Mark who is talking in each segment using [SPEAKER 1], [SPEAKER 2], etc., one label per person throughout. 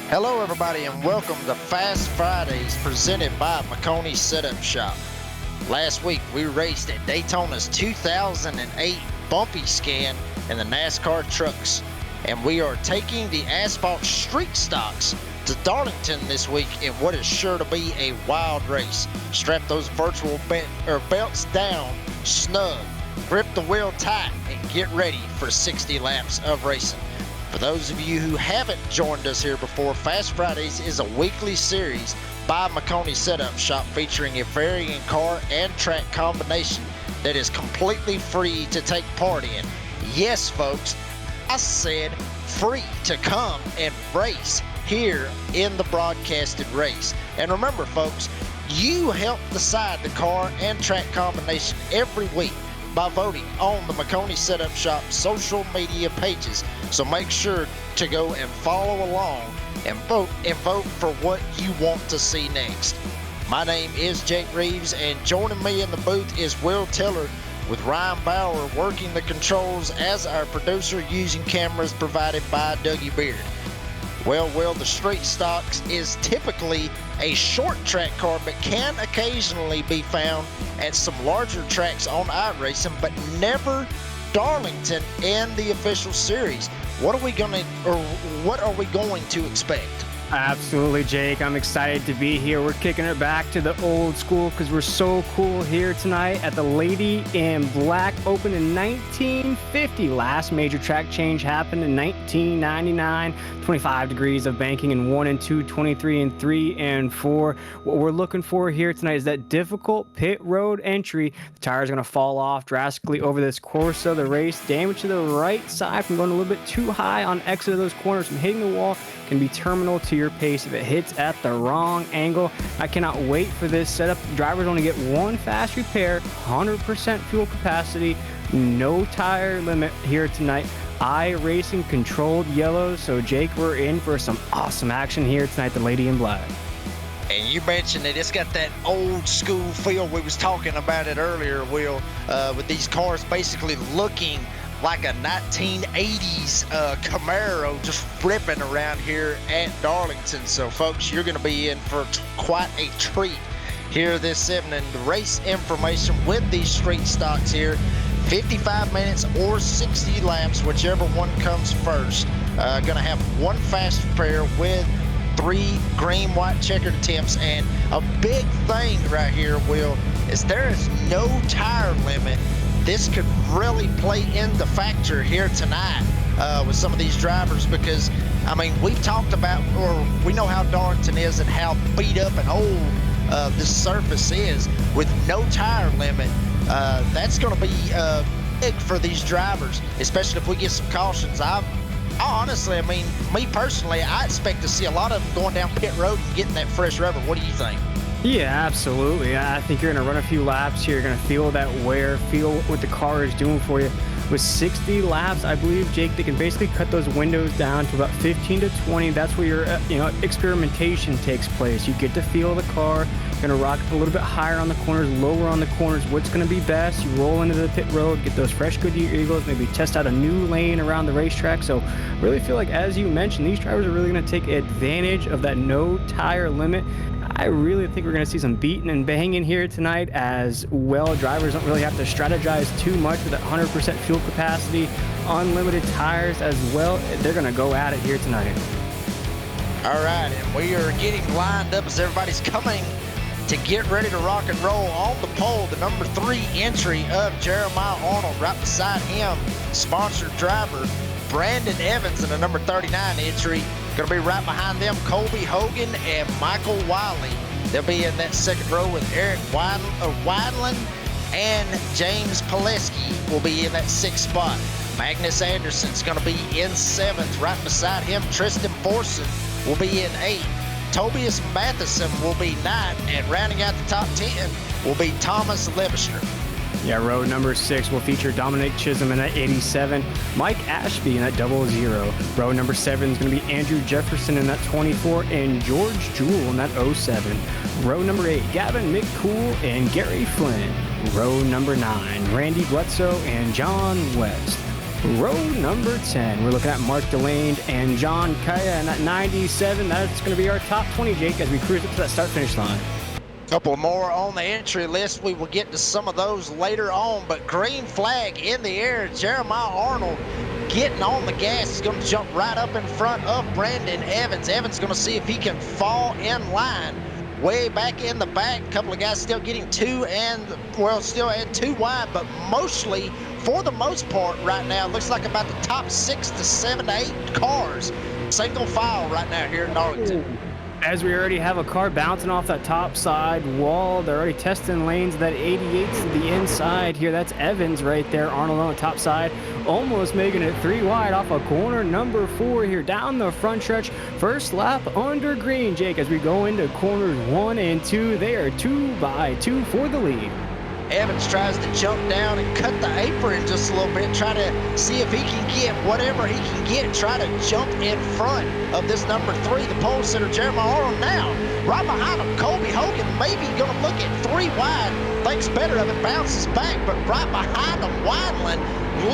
[SPEAKER 1] Hello everybody and welcome to Fast Fridays presented by Maconi Setup Shop. Last week we raced at Daytona's 2008 Bumpy Scan in the NASCAR trucks, and we are taking the asphalt street stocks to Darlington this week in what is sure to be a wild race. Strap those virtual belts down snug, grip the wheel tight, and get ready for 60 laps of racing. For those of you who haven't joined us here before, Fast Fridays is a weekly series by Maconi Setup Shop featuring a varying car and track combination that is completely free to take part in. Yes, folks, I said free to come and race here in the broadcasted race. And remember, folks, you help decide the car and track combination every week by voting on the Maconi Setup Shop social media pages. So make sure to go and follow along and vote for what you want to see next. My name is Jake Reeves, and joining me in the booth is Will Tiller, with Ryan Bauer working the controls as our producer using cameras provided by Dougie Beard. Well, the street stocks is typically a short track car, but can occasionally be found at some larger tracks on iRacing, but never Darlington in the official series. What are we going to expect?
[SPEAKER 2] Absolutely, Jake. I'm excited to be here. We're kicking it back to the old school because we're so cool here tonight at the Lady in Black. Opened in 1950. Last major track change happened in 1999. 25 degrees of banking in 1 and 2, 23 and 3 and 4. What we're looking for here tonight is that difficult pit road entry. The tires are going to fall off drastically over this course of the race. Damage to the right side from going a little bit too high on exit of those corners from hitting the wall can be terminal to your pace if it hits at the wrong angle. I cannot wait for this setup. Drivers only get one fast repair, 100% fuel capacity, no tire limit here tonight. iRacing controlled yellow. So Jake, we're in for some awesome action here tonight, the Lady in Black.
[SPEAKER 1] And you mentioned that it's got that old school feel. We was talking about it earlier, Will, with these cars basically looking like a 1980s Camaro just ripping around here at Darlington. So folks, you're going to be in for quite a treat here this evening. The race information with these street stocks here: 55 minutes or 60 laps, whichever one comes first. Going to have one fast repair with 3 green, white checkered attempts. And a big thing right here, Will, is there is no tire limit. This could really play into factor here tonight with some of these drivers, because, I mean, we've talked about, or we know how Darlington is and how beat up and old this surface is. With no tire limit, that's going to be big for these drivers, especially if we get some cautions. I honestly, I mean, me personally, I expect to see a lot of them going down pit road and getting that fresh rubber. What do you think?
[SPEAKER 2] Yeah, absolutely. I think you're going to run a few laps here. You're going to feel that wear, feel what the car is doing for you. With 60 laps, I believe, Jake, they can basically cut those windows down to about 15 to 20. That's where your experimentation takes place. You get to feel the car. You're going to rock a little bit higher on the corners, lower on the corners. What's going to be best? You roll into the pit road, get those fresh Goodyear Eagles, maybe test out a new lane around the racetrack. So I really feel like, as you mentioned, these drivers are really going to take advantage of that no tire limit. I really think we're going to see some beating and banging here tonight as well. Drivers don't really have to strategize too much with that 100% fuel capacity, unlimited tires as well. They're going to go at it here tonight.
[SPEAKER 1] All right, and we are getting lined up as everybody's coming to get ready to rock and roll. On the pole, the number 3 entry of Jeremiah Arnold. Right beside him, sponsored driver Brandon Evans, and the number 39 entry. Going to be right behind them, Colby Hogan and Michael Wiley. They'll be in that second row with Eric Weidland, and James Pileski will be in that 6th spot. Magnus Anderson's going to be in 7th. Right beside him, Tristan Forson will be in 8th. Tobias Matheson will be 9th, and rounding out the top 10 will be Thomas Levister.
[SPEAKER 2] Yeah, row number 6 will feature Dominic Chisholm in that 87, Mike Ashby in that 00. Row number 7 is going to be Andrew Jefferson in that 24, and George Jewell in that 07. Row number 8, Gavin McCool and Gary Flynn. Row number 9, Randy Bledsoe and John West. Row number 10, we're looking at Mark Delane and John Kaya, and at 97, that's going to be our top 20, Jake, as we cruise up to that start-finish line.
[SPEAKER 1] Couple more on the entry list. We will get to some of those later on, but green flag in the air. Jeremiah Arnold getting on the gas. He's going to jump right up in front of Brandon Evans. Evans going to see if he can fall in line. Way back in the back, a couple of guys still getting still at 2 wide, but mostly, for the most part right now, looks like about the top 6 to 7 to 8 cars. Single file right now here in Darlington.
[SPEAKER 2] As we already have a car bouncing off that top side wall, they're already testing lanes. That 88 to the inside here, that's Evans right there. Arnold on the top side, almost making it 3 wide off of corner number 4 here down the front stretch. First lap under green, Jake, as we go into corners 1 and 2. They are 2 by 2 for the lead.
[SPEAKER 1] Evans tries to jump down and cut the apron just a little bit, try to see if he can get whatever he can get, try to jump in front of this number 3, the pole sitter, Jeremiah Arnold. Now, right behind him, Colby Hogan, maybe going to look at 3 wide, thinks better of it, bounces back, but right behind him, Wineland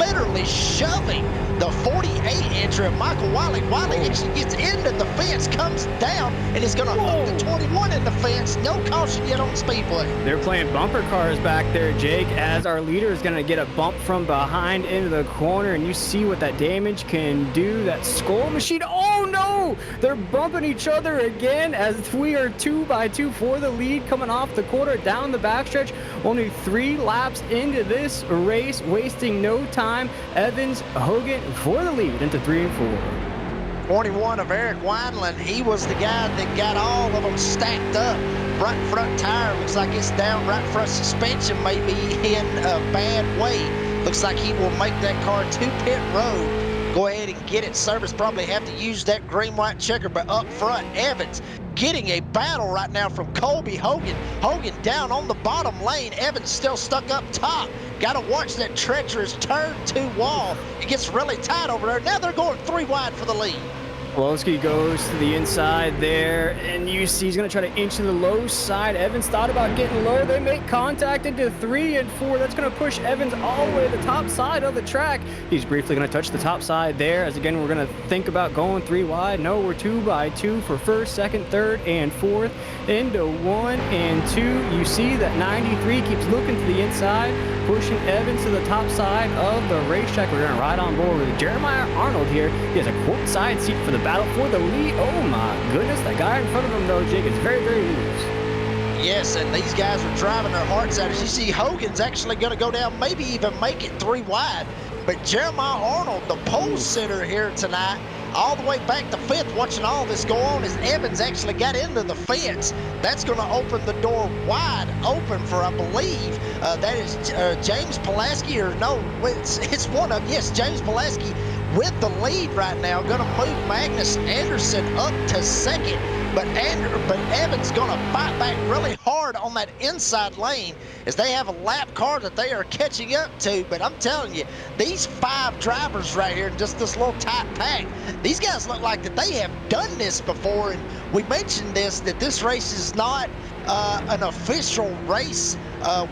[SPEAKER 1] literally shoving the 48-incher of Michael Wiley. Wiley actually gets into the fence, comes down, and is going to hook the 21 in the fence. No caution yet on the speedway.
[SPEAKER 2] They're playing bumper cars back there, Jake, as our leader is going to get a bump from behind into the corner, and you see what that damage can do. That skull machine. Oh, no! They're bumping each other again as we are 2 by 2 for the lead coming off the quarter down the backstretch. Only 3 laps into this race, wasting no time. Evans, Hogan for the lead into 3 and 4.
[SPEAKER 1] 21 of Eric Wineland, he was the guy that got all of them stacked up. Front tire looks like it's down. Right front suspension may be in a bad way. Looks like he will make that car to pit road. Go ahead and get it serviced. Probably have to use that green-white checker, but up front, Evans getting a battle right now from Colby Hogan. Hogan down on the bottom lane. Evans still stuck up top. Got to watch that treacherous turn 2 wall. It gets really tight over there. Now they're going 3 wide for the lead.
[SPEAKER 2] Wolski goes to the inside there, and you see he's going to try to inch to the low side. Evans thought about getting low. They make contact into 3 and 4. That's going to push Evans all the way to the top side of the track. He's briefly going to touch the top side there, as again, we're going to think about going 3 wide. No, we're 2 by 2 for first, second, third, and fourth. Into 1 and 2. You see that 93 keeps looking to the inside, pushing Evans to the top side of the racetrack. We're going to ride on board with Jeremiah Arnold here. He has a courtside seat for the battle for the lead. Oh my goodness, that guy in front of him though, Jake, is very, very loose.
[SPEAKER 1] Yes, and these guys are driving their hearts out. As you see, Hogan's actually going to go down, maybe even make it 3 wide. But Jeremiah Arnold, the pole sitter here tonight, all the way back to 5th, watching all this go on as Evans actually got into the fence. That's going to open the door wide open for, I believe, that is James Pulaski, or no, it's one of, yes, James Pulaski with the lead right now. Going to move Magnus Anderson up to 2nd, but Evans going to fight back really hard on that inside lane as they have a lap car that they are catching up to. But I'm telling you, these 5 drivers right here in just this little tight pack, these guys look like that they have done this before. And we mentioned this, that this race is not an official race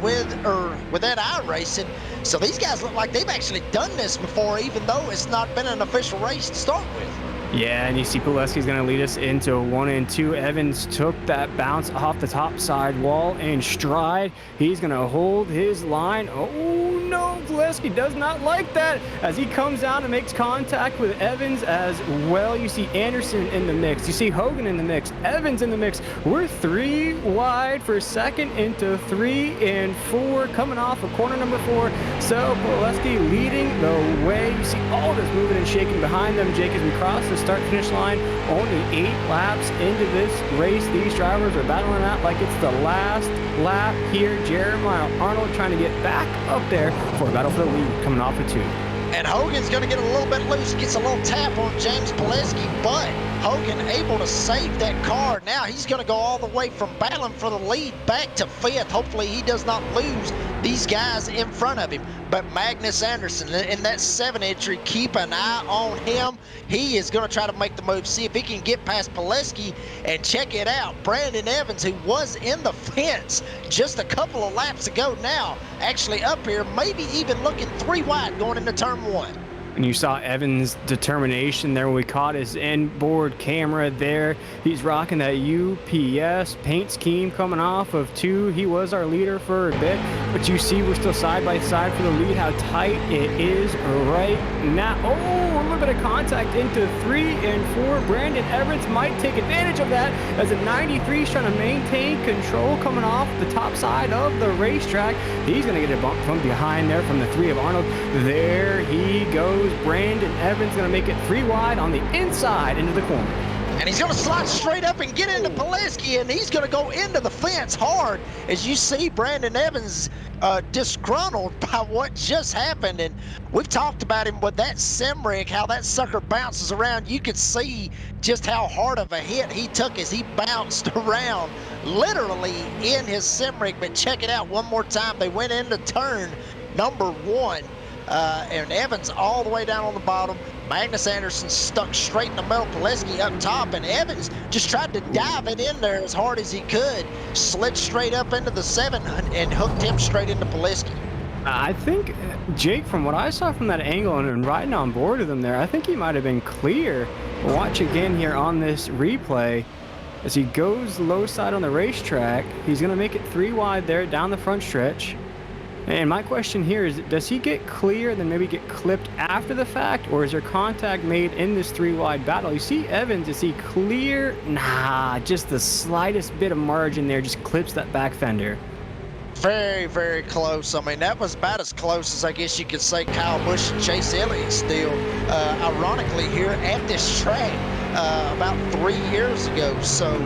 [SPEAKER 1] without iRacing. So these guys look like they've actually done this before, even though it's not been an official race to start with.
[SPEAKER 2] Yeah, and you see Pulaski's going to lead us into 1 and 2. Evans took that bounce off the top side wall in stride. He's going to hold his line. Oh, no, Pulaski does not like that as he comes down and makes contact with Evans as well. You see Anderson in the mix. You see Hogan in the mix. Evans in the mix. We're 3 wide for second into 3 and 4 coming off of corner number 4. So Pulaski leading the way. You see all this moving and shaking behind them, Jake, as we cross the start-finish line. Only 8 laps into this race. These drivers are battling out like it's the last lap here. Jeremiah Arnold trying to get back up there for a battle for the lead coming off of 2.
[SPEAKER 1] And Hogan's going to get a little bit loose, gets a little tap on James Pulaski, but Hogan able to save that car. Now he's going to go all the way from battling for the lead back to 5th. Hopefully he does not lose these guys in front of him. But Magnus Anderson in that 7 entry, keep an eye on him. He is going to try to make the move, see if he can get past Pileski. And check it out, Brandon Evans, who was in the fence just a couple of laps ago now, actually up here, maybe even looking 3 wide going into turn 1.
[SPEAKER 2] And you saw Evan's determination there when we caught his inboard camera there. He's rocking that UPS paint scheme coming off of 2. He was our leader for a bit, but you see we're still side by side for the lead, how tight it is right now. Oh, a little bit of contact into 3 and 4. Brandon Evans might take advantage of that as a 93 is trying to maintain control coming off the top side of the racetrack. He's going to get a bump from behind there from the 3 of Arnold. There he goes. Brandon Evans going to make it 3 wide on the inside into the corner.
[SPEAKER 1] And he's going to slide straight up and get into Pileski, and he's going to go into the fence hard. As you see, Brandon Evans disgruntled by what just happened. And we've talked about him with that sim rig, how that sucker bounces around. You could see just how hard of a hit he took as he bounced around, literally in his sim rig. But check it out one more time. They went into turn number 1. And Evans all the way down on the bottom. Magnus Anderson stuck straight in the middle, Pileski up top, and Evans just tried to dive it in there as hard as he could, slid straight up into the 7 and hooked him straight into Pileski.
[SPEAKER 2] I think, Jake, from what I saw from that angle and riding on board with him there, I think he might have been clear. Watch again here on this replay. As he goes low side on the racetrack, he's going to make it 3 wide there down the front stretch. And my question here is, does he get clear and then maybe get clipped after the fact, or is there contact made in this 3 wide battle? You see Evans, is he clear? Nah, just the slightest bit of margin there just clips that back fender.
[SPEAKER 1] Very, very close. I mean, that was about as close as I guess you could say Kyle Busch and Chase Elliott still, ironically, here at this track about 3 years ago. So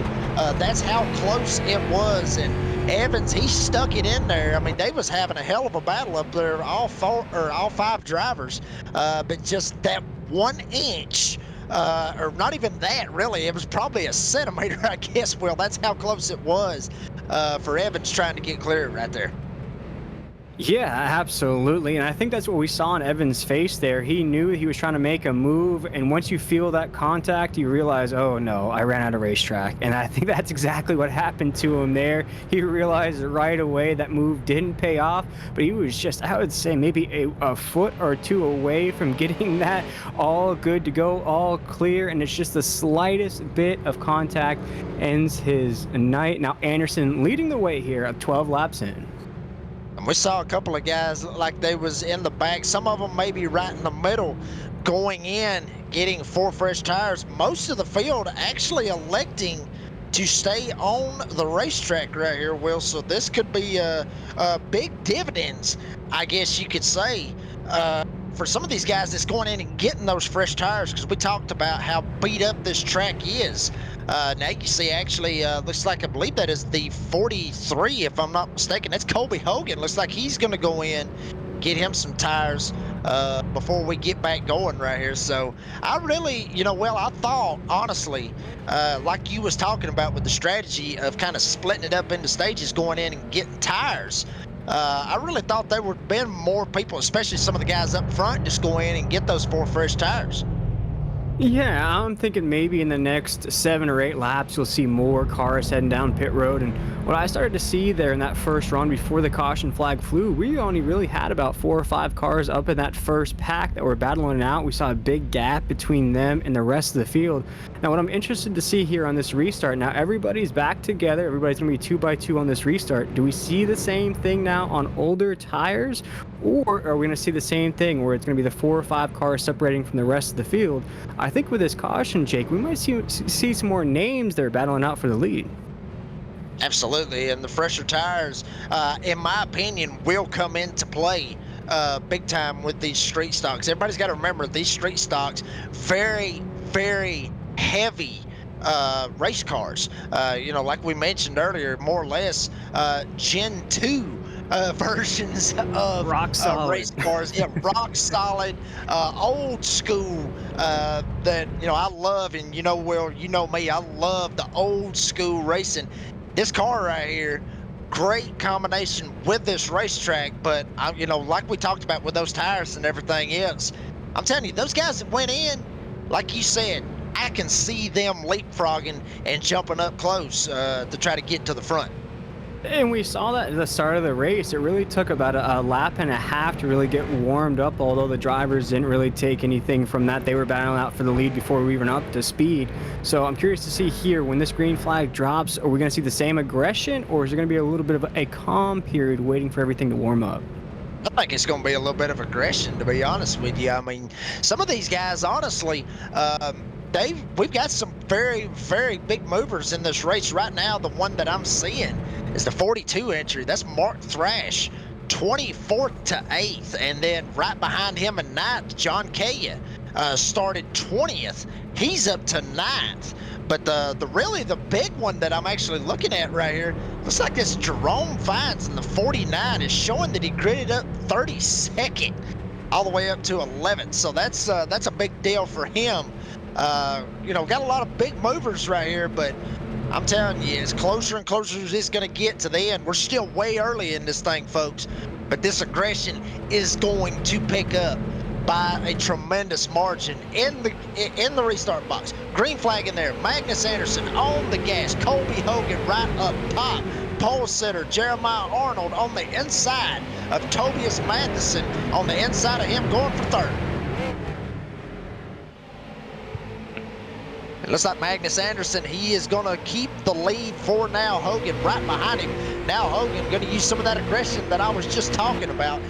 [SPEAKER 1] that's how close it was. And Evans, he stuck it in there. I mean, they was having a hell of a battle up there, all 5 drivers, but just that 1 inch, or not even that really, it was probably a centimeter, I guess. Well, that's how close it was for Evans trying to get clear right there.
[SPEAKER 2] Yeah, absolutely. And I think that's what we saw in Evans' face there. He knew he was trying to make a move, and once you feel that contact, you realize, oh no, I ran out of racetrack. And I think that's exactly what happened to him there. He realized right away that move didn't pay off, but he was just, I would say, maybe a foot or 2 away from getting that all good to go, all clear, and it's just the slightest bit of contact ends his night. Now Anderson leading the way here at 12 laps in.
[SPEAKER 1] And we saw a couple of guys like they was in the back, some of them maybe right in the middle, going in, getting 4 fresh tires. Most of the field actually electing to stay on the racetrack right here, Will. So this could be big dividends, I guess you could say, for some of these guys that's going in and getting those fresh tires, because we talked about how beat up this track is. Now you see, actually, looks like, I believe that is the 43, if I'm not mistaken. That's Colby Hogan. Looks like he's going to go in, get him some tires before we get back going right here. So I really, well, I thought, honestly, like you was talking about with the strategy of kind of splitting it up into stages, going in and getting tires. I really thought there would have been more people, especially some of the guys up front, just go in and get those 4 fresh tires.
[SPEAKER 2] Yeah, I'm thinking maybe in the next 7 or 8 laps, you'll see more cars heading down pit road. And what I started to see there in that first run before the caution flag flew, we only really had about 4 or 5 cars up in that first pack that were battling it out. We saw a big gap between them and the rest of the field. Now, what I'm interested to see here on this restart, now everybody's back together. Everybody's going to be 2 by 2 on this restart. Do we see the same thing now on older tires? Or are we going to see the same thing where it's going to be the 4 or 5 cars separating from the rest of the field? I think with this caution, Jake, we might see some more names that are battling out for the lead.
[SPEAKER 1] Absolutely, and the fresher tires, in my opinion, will come into play big time with these street stocks. Everybody's got to remember, these street stocks, very, very heavy race cars. Like we mentioned earlier, more or less Gen 2 versions of
[SPEAKER 2] rock solid
[SPEAKER 1] race cars. Yeah, rock solid, old school, that I love. And Will, you know me, I love the old school racing. This car right here great combination with this racetrack, but you know, like we talked about with those tires and everything else, I'm telling you, those guys that went in, like you said, I can see them leapfrogging and jumping up close to try to get to the front.
[SPEAKER 2] And we saw that at the start of the race. It really took about a lap and a half to really get warmed up, although the drivers didn't really take anything from that. They were battling out for the lead before we went up to speed. So I'm curious to see here, when this green flag drops, are we going to see the same aggression, or is there going to be a little bit of a calm period waiting for everything to warm up?
[SPEAKER 1] I think it's going to be a little bit of aggression, to be honest with you. I mean, some of these guys, honestly, we've got some very, very big movers in this race right now. The one that I'm seeing is the 42 entry. That's Mark Thrash, 24th to 8th. And then right behind him in 9th, John Kaya started 20th. He's up to 9th. But really the big one that I'm actually looking at right here, looks like this Jerome Fines in the 49 is showing that he gridded up 32nd all the way up to 11th. So that's a big deal for him. You know, got a lot of big movers right here, but I'm telling you, it's closer and closer as it's going to get to the end. We're still way early in this thing, folks, but this aggression is going to pick up by a tremendous margin in the restart box. Green flag in there. Magnus Anderson on the gas. Colby Hogan right up top. Pole sitter Jeremiah Arnold on the inside of Tobias Matheson, on the inside of him, going for third. It looks like Magnus Anderson, he is going to keep the lead for now. Hogan right behind him. Now Hogan going to use some of that aggression that I was just talking about.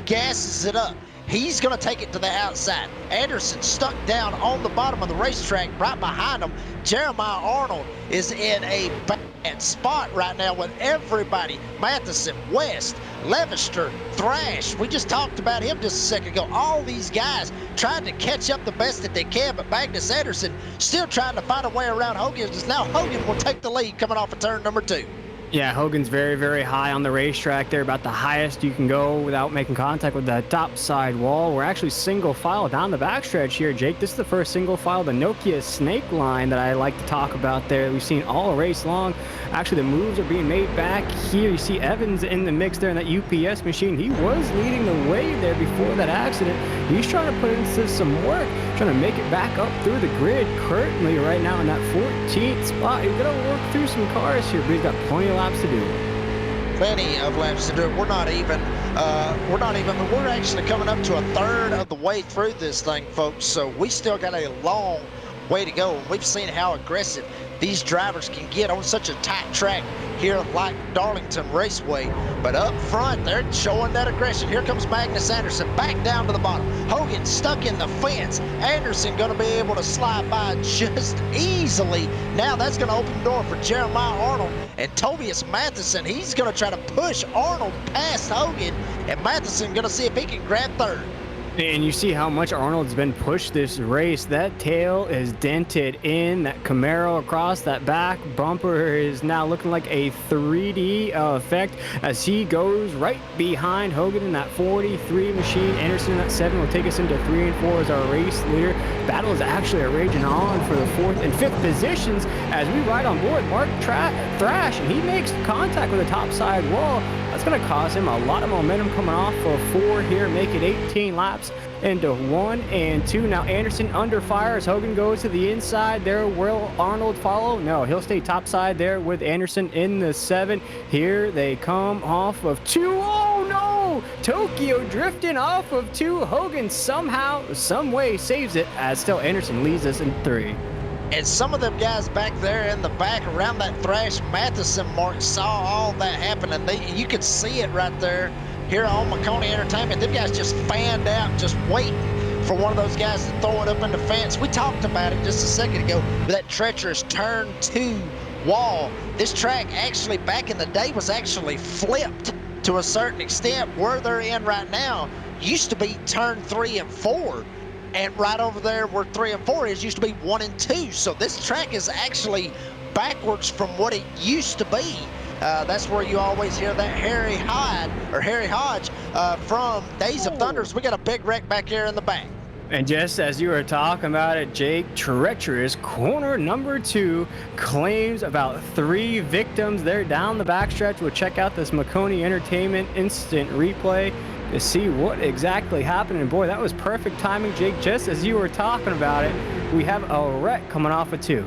[SPEAKER 1] Gasses it up. He's going to take it to the outside. Anderson stuck down on the bottom of the racetrack right behind him. Jeremiah Arnold is in a bad spot right now with everybody. Matheson, West, Levister, Thrash. We just talked about him just a second ago. All these guys trying to catch up the best that they can, but Magnus Anderson still trying to find a way around Hogan. Now Hogan will take the lead coming off of turn number 2.
[SPEAKER 2] Yeah, Hogan's very, very high on the racetrack. They're about the highest you can go without making contact with the top side wall. We're actually single file down the backstretch here, Jake. This is the first single file, the Nokia snake line that I like to talk about there. We've seen all race long. Actually, the moves are being made back here. You see Evans in the mix there in that UPS machine. He was leading the way there before that accident. He's trying to put into some work, trying to make it back up through the grid. Currently, right now in that 14th spot. He's going to work through some cars here, but he's got plenty of laps to do.
[SPEAKER 1] Plenty of laps to do. We're actually coming up to a third of the way through this thing, folks. So we still got a long way to go. We've seen how aggressive these drivers can get on such a tight track here like Darlington Raceway. But up front, they're showing that aggression. Here comes Magnus Anderson back down to the bottom. Hogan stuck in the fence. Anderson going to be able to slide by just easily. Now that's going to open the door for Jeremiah Arnold and Tobias Matheson. He's going to try to push Arnold past Hogan, and Matheson going to see if he can grab third.
[SPEAKER 2] And you see how much Arnold's been pushed this race. That tail is dented in. That Camaro across that back bumper is now looking like a 3D effect as he goes right behind Hogan in that 43 machine. Anderson at 7 will take us into 3 and 4 as our race leader. Battle is actually raging on for the 4th and 5th positions as we ride on board Mark Thrash, and he makes contact with the top side wall. That's going to cause him a lot of momentum coming off of 4 here, make it 18 laps into 1 and 2. Now Anderson under fire as Hogan goes to the inside there. Will Arnold follow? No, he'll stay topside there with Anderson in the 7. Here they come off of 2. Oh no! Tokyo drifting off of 2. Hogan somehow, some way saves it as still Anderson leads us in 3.
[SPEAKER 1] And some of them guys back there in the back around that Thrash Matheson mark saw all that happen, and you could see it right there here on Maconi Entertainment. Them guys just fanned out, just waiting for one of those guys to throw it up in the fence. We talked about it just a second ago with that treacherous turn 2 wall. This track actually back in the day was actually flipped to a certain extent. Where they're in right now used to be turn 3 and 4. And right over there where 3 and 4 is used to be 1 and 2. So this track is actually backwards from what it used to be. That's where you always hear that Harry Hodge from Days of Thunders. We got a big wreck back here in the back.
[SPEAKER 2] And just as you were talking about it, Jake, treacherous corner number 2 claims about 3 victims there down the backstretch. We'll check out this Maconi Entertainment instant replay to see what exactly happened. And boy, that was perfect timing, Jake. Just as you were talking about it, we have a wreck coming off of 2.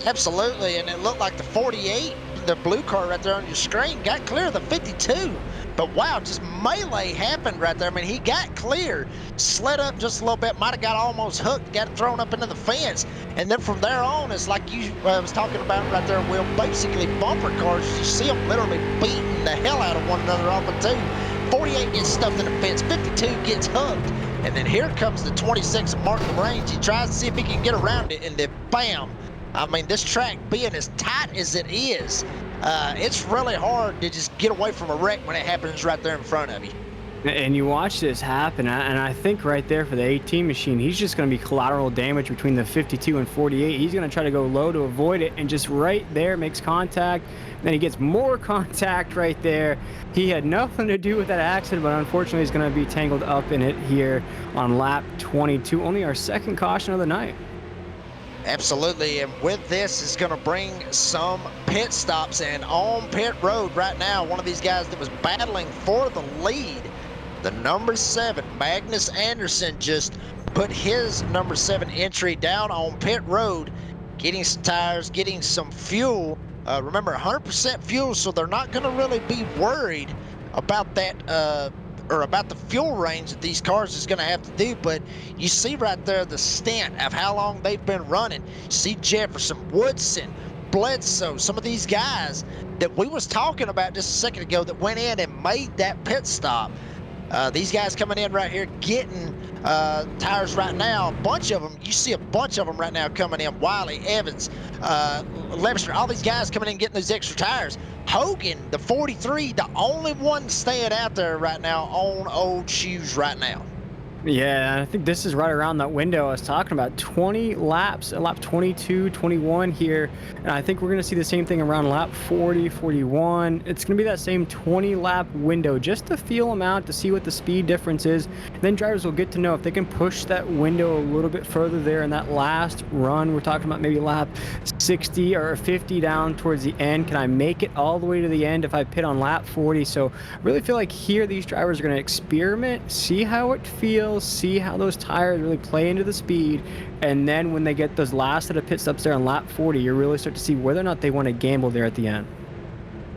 [SPEAKER 1] Absolutely, and it looked like the 48, the blue car right there on your screen, got clear of the 52. But wow, just melee happened right there. I mean, he got clear, slid up just a little bit, might have got almost hooked, got thrown up into the fence. And then from there on, it's like you was talking about right there, Will, basically bumper cars. You see them literally beating the hell out of one another off of 2. 48 gets stuffed in the fence, 52 gets hooked. And then here comes the 26 of Martin Range. He tries to see if he can get around it, and then bam. I mean, this track being as tight as it is, it's really hard to just get away from a wreck when it happens right there in front of you.
[SPEAKER 2] And you watch this happen, and I think right there for the 18 machine, he's just going to be collateral damage between the 52 and 48. He's going to try to go low to avoid it, and just right there makes contact. Then he gets more contact right there. He had nothing to do with that accident, but unfortunately he's going to be tangled up in it here on lap 22. Only our second caution of the night.
[SPEAKER 1] Absolutely, and with this is going to bring some pit stops. And on pit road right now, one of these guys that was battling for the lead, the number 7, Magnus Anderson, just put his number 7 entry down on pit road, getting some tires, getting some fuel. Remember, 100% fuel, so they're not going to really be worried about that or about the fuel range that these cars is going to have to do. But you see right there the stint of how long they've been running. You see Jefferson, Woodson, Bledsoe, some of these guys that we was talking about just a second ago that went in and made that pit stop. These guys coming in right here getting tires right now. A bunch of them, you see a bunch of them right now coming in. Wiley, Evans, Lebster, all these guys coming in getting those extra tires. Hogan, the 43, the only one staying out there right now on old shoes right now.
[SPEAKER 2] Yeah, I think this is right around that window I was talking about. 20 laps, lap 22, 21 here. And I think we're going to see the same thing around lap 40, 41. It's going to be that same 20 lap window just to feel them out, to see what the speed difference is. And then drivers will get to know if they can push that window a little bit further there in that last run. We're talking about maybe lap 60 or 50 down towards the end. Can I make it all the way to the end if I pit on lap 40? So I really feel like here these drivers are going to experiment, see how it feels, see how those tires really play into the speed, and then when they get those last set of pit stops there on lap 40, you really start to see whether or not they want to gamble there at the end.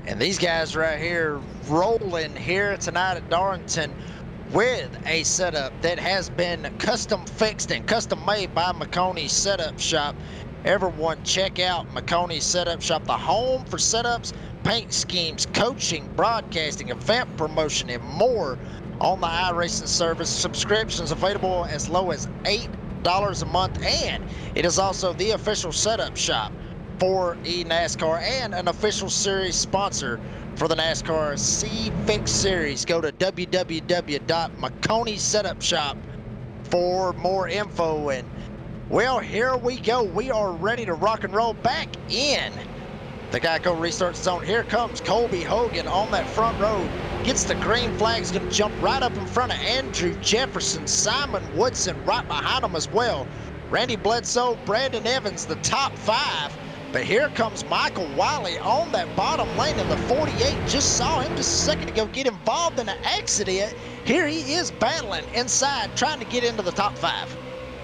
[SPEAKER 1] And these guys right here rolling here tonight at Darlington with a setup that has been custom fixed and custom made by Maconi Setup Shop. Everyone check out Maconi Setup Shop, the home for setups, paint schemes, coaching, broadcasting, event promotion, and more on the iRacing service. Subscriptions available as low as $8 a month, and it is also the official setup shop for eNASCAR and an official series sponsor for the NASCAR C-Fix Series. Go to www.Maconi Setup Shop for more info. And well, here we go. We are ready to rock and roll back in the Geico Restart Zone. Here comes Colby Hogan on that front road. Gets the green flag. He's going to jump right up in front of Andrew Jefferson. Simon Woodson right behind him as well. Randy Bledsoe, Brandon Evans, the top 5. But here comes Michael Wiley on that bottom lane in the 48. Just saw him just a second ago get involved in an accident. Here he is battling inside, trying to get into the top 5.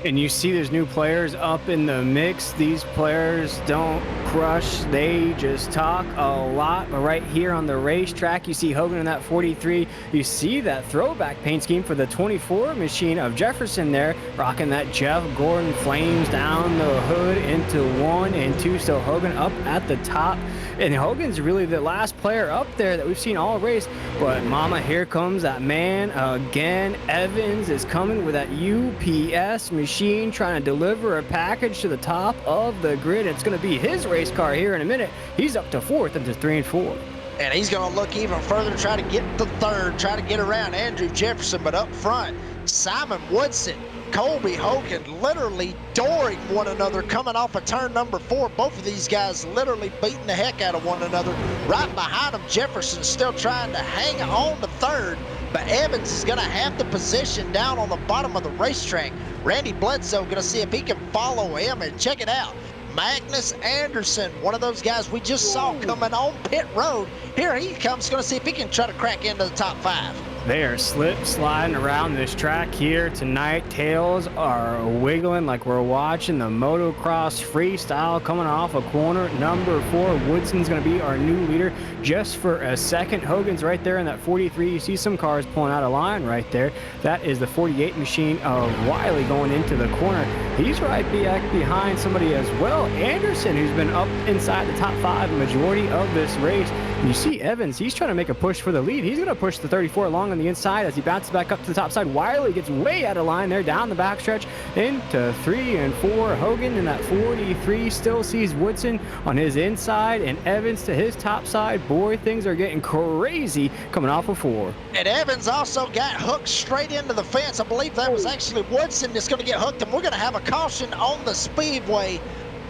[SPEAKER 2] And you see there's new players up in the mix. These players don't crush, they just talk a lot. But right here on the racetrack, you see Hogan in that 43. You see that throwback paint scheme for the 24 machine of Jefferson there, rocking that Jeff Gordon flames down the hood into 1 and 2. So Hogan up at the top. And Hogan's really the last player up there that we've seen all race. But mama, here comes that man again. Evans is coming with that UPS machine, trying to deliver a package to the top of the grid. It's going to be his race car here in a minute. He's up to 4th into 3 and 4.
[SPEAKER 1] And he's going to look even further to try to get to 3rd, try to get around Andrew Jefferson. But up front, Simon Woodson, Colby Hogan literally dooring one another coming off of turn number 4. Both of these guys literally beating the heck out of one another. Right behind them, Jefferson still trying to hang on to 3rd. But Evans is going to have the position down on the bottom of the racetrack. Randy Bledsoe going to see if he can follow him, and check it out. Magnus Anderson, one of those guys we just saw coming on pit road. Here he comes, going to see if he can try to crack into the top 5.
[SPEAKER 2] They are slip sliding around this track here tonight. Tails are wiggling like we're watching the motocross freestyle coming off a corner. Number 4, Woodson's going to be our new leader just for a second. Hogan's right there in that 43. You see some cars pulling out of line right there. That is the 48 machine of Wiley going into the corner. He's right back behind somebody as well. Anderson, who's been up inside the top 5 majority of this race. And you see Evans, he's trying to make a push for the lead. He's going to push the 34 along on the inside as he bounces back up to the top side. Wiley gets way out of line there down the backstretch into 3 and 4. Hogan in that 43 still sees Woodson on his inside and Evans to his top side. Boy, things are getting crazy coming off of 4.
[SPEAKER 1] And Evans also got hooked straight into the fence. I believe that was actually Woodson that's going to get hooked, and we're going to have a caution on the speedway.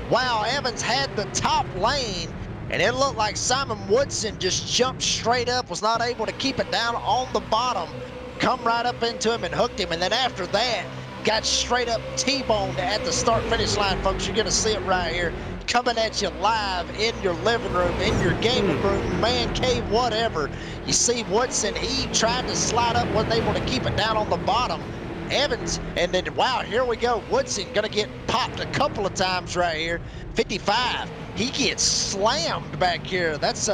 [SPEAKER 1] Wow, Evans had the top lane, and it looked like Simon Woodson just jumped straight up, was not able to keep it down on the bottom, come right up into him and hooked him. And then after that, got straight up T-boned at the start-finish line, folks. You're going to see it right here, coming at you live in your living room, in your gaming room, man cave, whatever. You see Woodson, he tried to slide up, wasn't able to keep it down on the bottom. Evans, and then wow, here we go. Woodson gonna get popped a couple of times right here. 55, he gets slammed back here. That's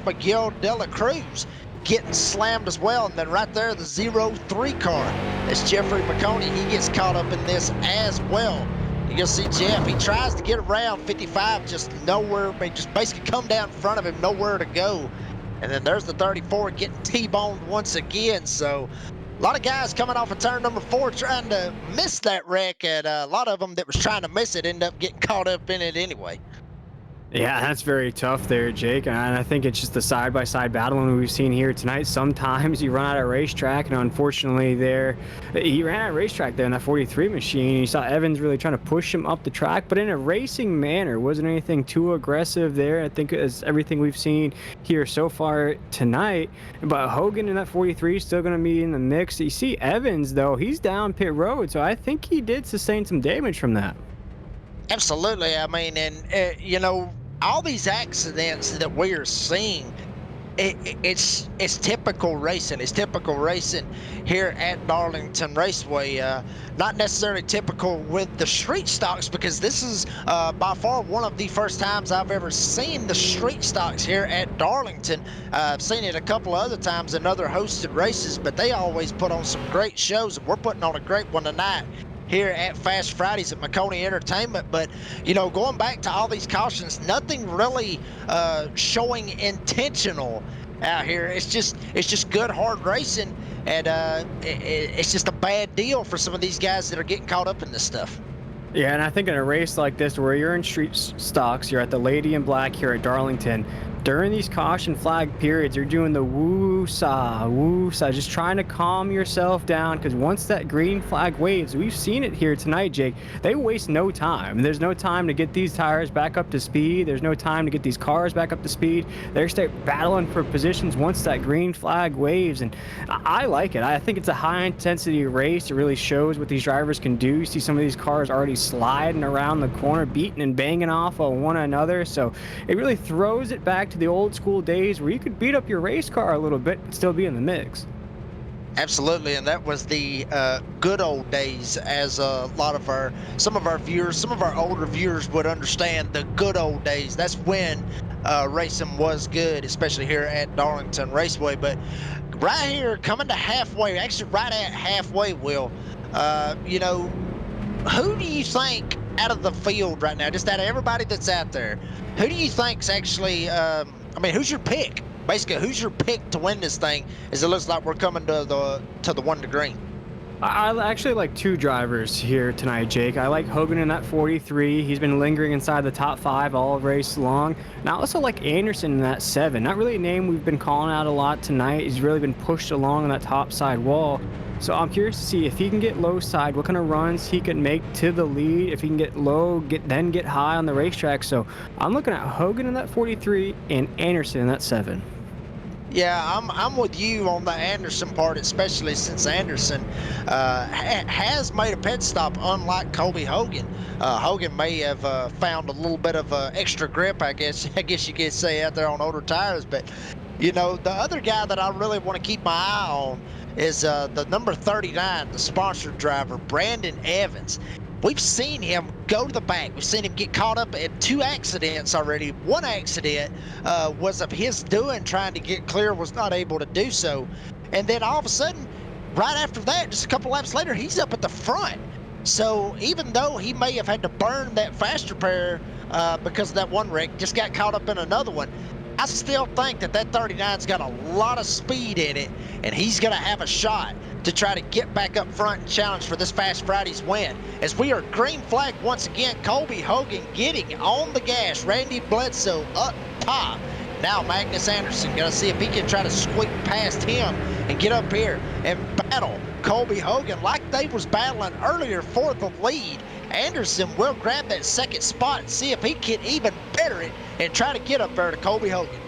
[SPEAKER 1] Miguel De La Cruz getting slammed as well. And then right there, the 03 car. That's Jeffrey Maconi. He gets caught up in this as well. You can see Jeff, he tries to get around 55, just nowhere, just basically come down in front of him, nowhere to go. And then there's the 34 getting T-boned once again. So a lot of guys coming off of turn number 4 trying to miss that wreck, and a lot of them that was trying to miss it end up getting caught up in it anyway.
[SPEAKER 2] Yeah, that's very tough there, Jake. And I think it's just the side-by-side battling we've seen here tonight. Sometimes you run out of racetrack, and unfortunately he ran out of racetrack there in that 43 machine. You saw Evans really trying to push him up the track, but in a racing manner. Wasn't anything too aggressive there. I think it's everything we've seen here so far tonight. But Hogan in that 43 is still going to be in the mix. You see Evans, though, he's down pit road, so I think he did sustain some damage from that.
[SPEAKER 1] Absolutely. I mean, and you know, all these accidents that we are seeing, it's typical racing. It's typical racing here at Darlington Raceway. Not necessarily typical with the street stocks, because this is by far one of the first times I've ever seen the street stocks here at Darlington. I've seen it a couple of other times in other hosted races, but they always put on some great shows, and we're putting on a great one tonight here at Fast Fridays at Maconi Entertainment. But you know, going back to all these cautions, nothing really showing intentional out here. It's just good hard racing, and it's just a bad deal for some of these guys that are getting caught up in this stuff.
[SPEAKER 2] Yeah, and I think in a race like this where you're in street stocks, you're at the Lady in Black here at Darlington, during these caution flag periods, you're doing the woo-saw, just trying to calm yourself down, because once that green flag waves, we've seen it here tonight, Jake, they waste no time. There's no time to get these tires back up to speed. There's no time to get these cars back up to speed. They're start battling for positions once that green flag waves, and I like it. I think it's a high-intensity race. It really shows what these drivers can do. You see some of these cars already sliding around the corner, beating and banging off of one another, so it really throws it back to the old school days where you could beat up your race car a little bit and still be in the mix.
[SPEAKER 1] Absolutely, and that was the good old days, as some of our older viewers would understand. The good old days, that's when racing was good, especially here at Darlington Raceway. But right here, coming to halfway, actually right at halfway, Will, you know, who do you think out of the field right now, just out of everybody that's out there, who do you think's actually, I mean, who's your pick? Basically, who's your pick to win this thing, as it looks like we're coming to the one to green?
[SPEAKER 2] I actually like two drivers here tonight, Jake. I like Hogan in that 43. He's been lingering inside the top 5 all race long. And I also like Anderson in that 7. Not really a name we've been calling out a lot tonight. He's really been pushed along on that top side wall. So I'm curious to see if he can get low side, what kind of runs he can make to the lead. If he can get low, then get high on the racetrack. So I'm looking at Hogan in that 43 and Anderson in that 7.
[SPEAKER 1] Yeah, I'm with you on the Anderson part, especially since Anderson has made a pit stop, unlike Colby Hogan. Hogan may have found a little bit of extra grip, I guess. I guess you could say out there on older tires, but the other guy that I really want to keep my eye on is the number 39, the sponsored driver, Brandon Evans. We've seen him go to the back. We've seen him get caught up in 2 accidents already. One accident was of his doing, trying to get clear, was not able to do so. And then all of a sudden, right after that, just a couple laps later, he's up at the front. So even though he may have had to burn that faster pair because of that one wreck, just got caught up in another one, I still think that 39's got a lot of speed in it, and he's going to have a shot to try to get back up front and challenge for this Fast Fridays win. As we are green flag once again, Colby Hogan getting on the gas, Randy Bledsoe up top. Now Magnus Anderson going to see if he can try to squeak past him and get up here and battle Colby Hogan like they was battling earlier for the lead. Anderson will grab that second spot and see if he can even better it and try to get up there to Colby Hogan.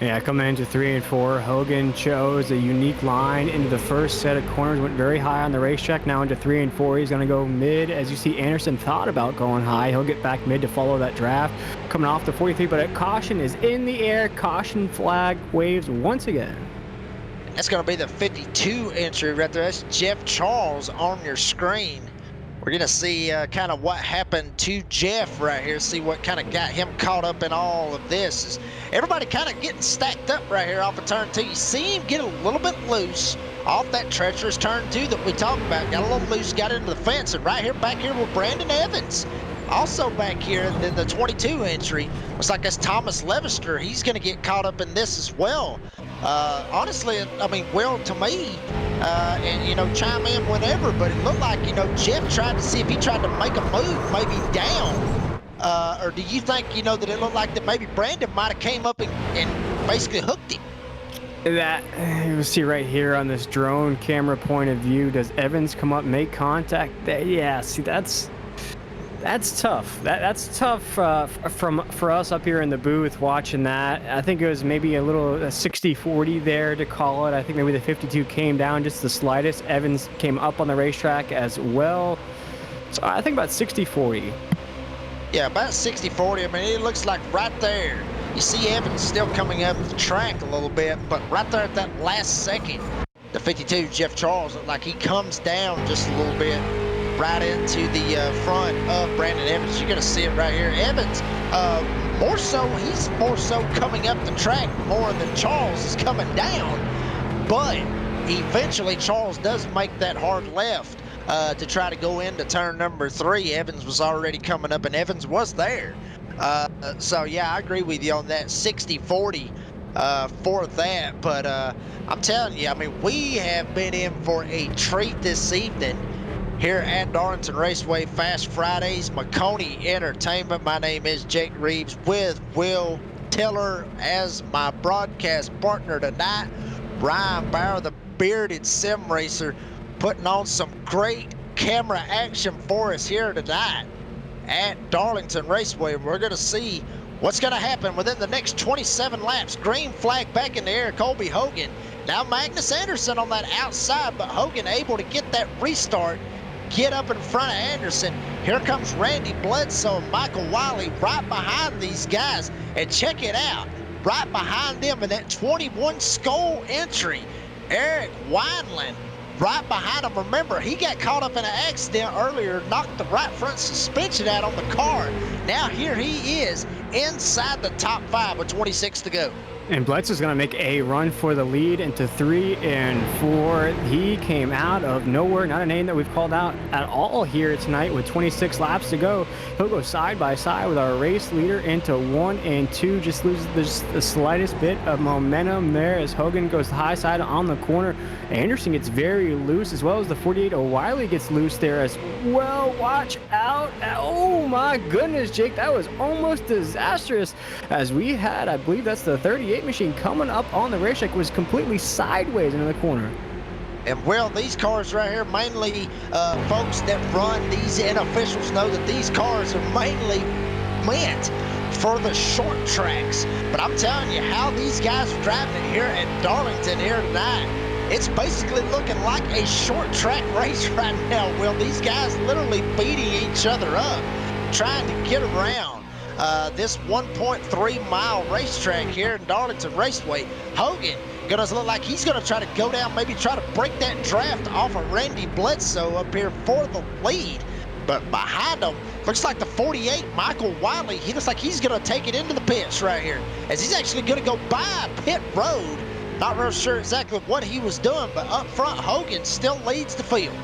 [SPEAKER 2] Yeah, coming into 3 and 4, Hogan chose a unique line into the first set of corners, went very high on the racetrack. Now into 3 and 4, he's going to go mid. As you see, Anderson thought about going high. He'll get back mid to follow that draft. Coming off the 43, but a caution is in the air. Caution flag waves once again.
[SPEAKER 1] That's going to be the 52 entry right there. That's Jeff Charles on your screen. We're going to see kind of what happened to Jeff right here, see what kind of got him caught up in all of this. Is everybody kind of getting stacked up right here off of turn 2. You see him get a little bit loose off that treacherous turn 2 that we talked about. Got a little loose, got into the fence, and right here, back here with Brandon Evans. Also back here in the 22 entry, looks like that's Thomas Levister. He's going to get caught up in this as well. Honestly, I mean, Will, to me, and chime in whenever, but it looked like Jeff tried to see if he tried to make a move, maybe down, or do you think that it looked like that maybe Brandon might have came up and basically hooked him?
[SPEAKER 2] That you see right here on this drone camera point of view. Does Evans come up, make contact? Yeah, see, that's tough. That's tough for us up here in the booth watching that. I think it was maybe a little 60-40 there to call it. I think maybe the 52 came down just the slightest. Evans came up on the racetrack as well. So I think about 60-40.
[SPEAKER 1] Yeah, about 60-40. I mean, it looks like right there. You see Evans still coming up the track a little bit, but right there at that last second, the 52, Jeff Charles, looked like he comes down just a little bit right into the front of Brandon Evans. You're going to see it right here. Evans, he's more so coming up the track more than Charles is coming down. But eventually Charles does make that hard left to try to go into turn number 3. Evans was already coming up, and Evans was there. So, yeah, I agree with you on that 60-40 for that. But I'm telling you, I mean, we have been in for a treat this evening here at Darlington Raceway Fast Fridays, Maconi Entertainment. My name is Jake Reeves with Will Tiller as my broadcast partner tonight. Ryan Bauer, the bearded sim racer, putting on some great camera action for us here tonight at Darlington Raceway. We're going to see what's going to happen within the next 27 laps. Green flag back in the air, Colby Hogan. Now Magnus Anderson on that outside, but Hogan able to get that restart, get up in front of Anderson. Here comes Randy Bledsoe and Michael Wiley right behind these guys. And check it out, right behind them in that 21 Skoll entry, Eric Wineland right behind him. Remember, he got caught up in an accident earlier, knocked the right front suspension out on the car. Now here he is inside the top 5 with 26 to go.
[SPEAKER 2] And Bledsoe's going to make a run for the lead into 3 and 4. He came out of nowhere, not a name that we've called out at all here tonight with 26 laps to go. He'll go side by side with our race leader into 1 and 2. Just loses the slightest bit of momentum there as Hogan goes the high side on the corner. Anderson gets very loose, as well as the 48. O'Reilly gets loose there as well. Watch out. Oh my goodness, Jake, that was almost disastrous as we had, I believe that's the 38 machine coming up on the racetrack, was completely sideways into the corner.
[SPEAKER 1] And well, these cars right here, mainly folks that run these, and officials know that these cars are mainly meant for the short tracks. But I'm telling you, how these guys are driving it here at Darlington here tonight, it's basically looking like a short track race right now. Well, these guys literally beating each other up, trying to get around this 1.3 mile racetrack here in Darlington Raceway. Hogan gonna look like he's gonna try to go down, maybe try to break that draft off of Randy Bledsoe up here for the lead. But behind him, looks like the 48, Michael Wiley, he looks like he's gonna take it into the pits right here, as he's actually gonna go by pit road. Not real sure exactly what he was doing, but up front, Hogan still leads the field.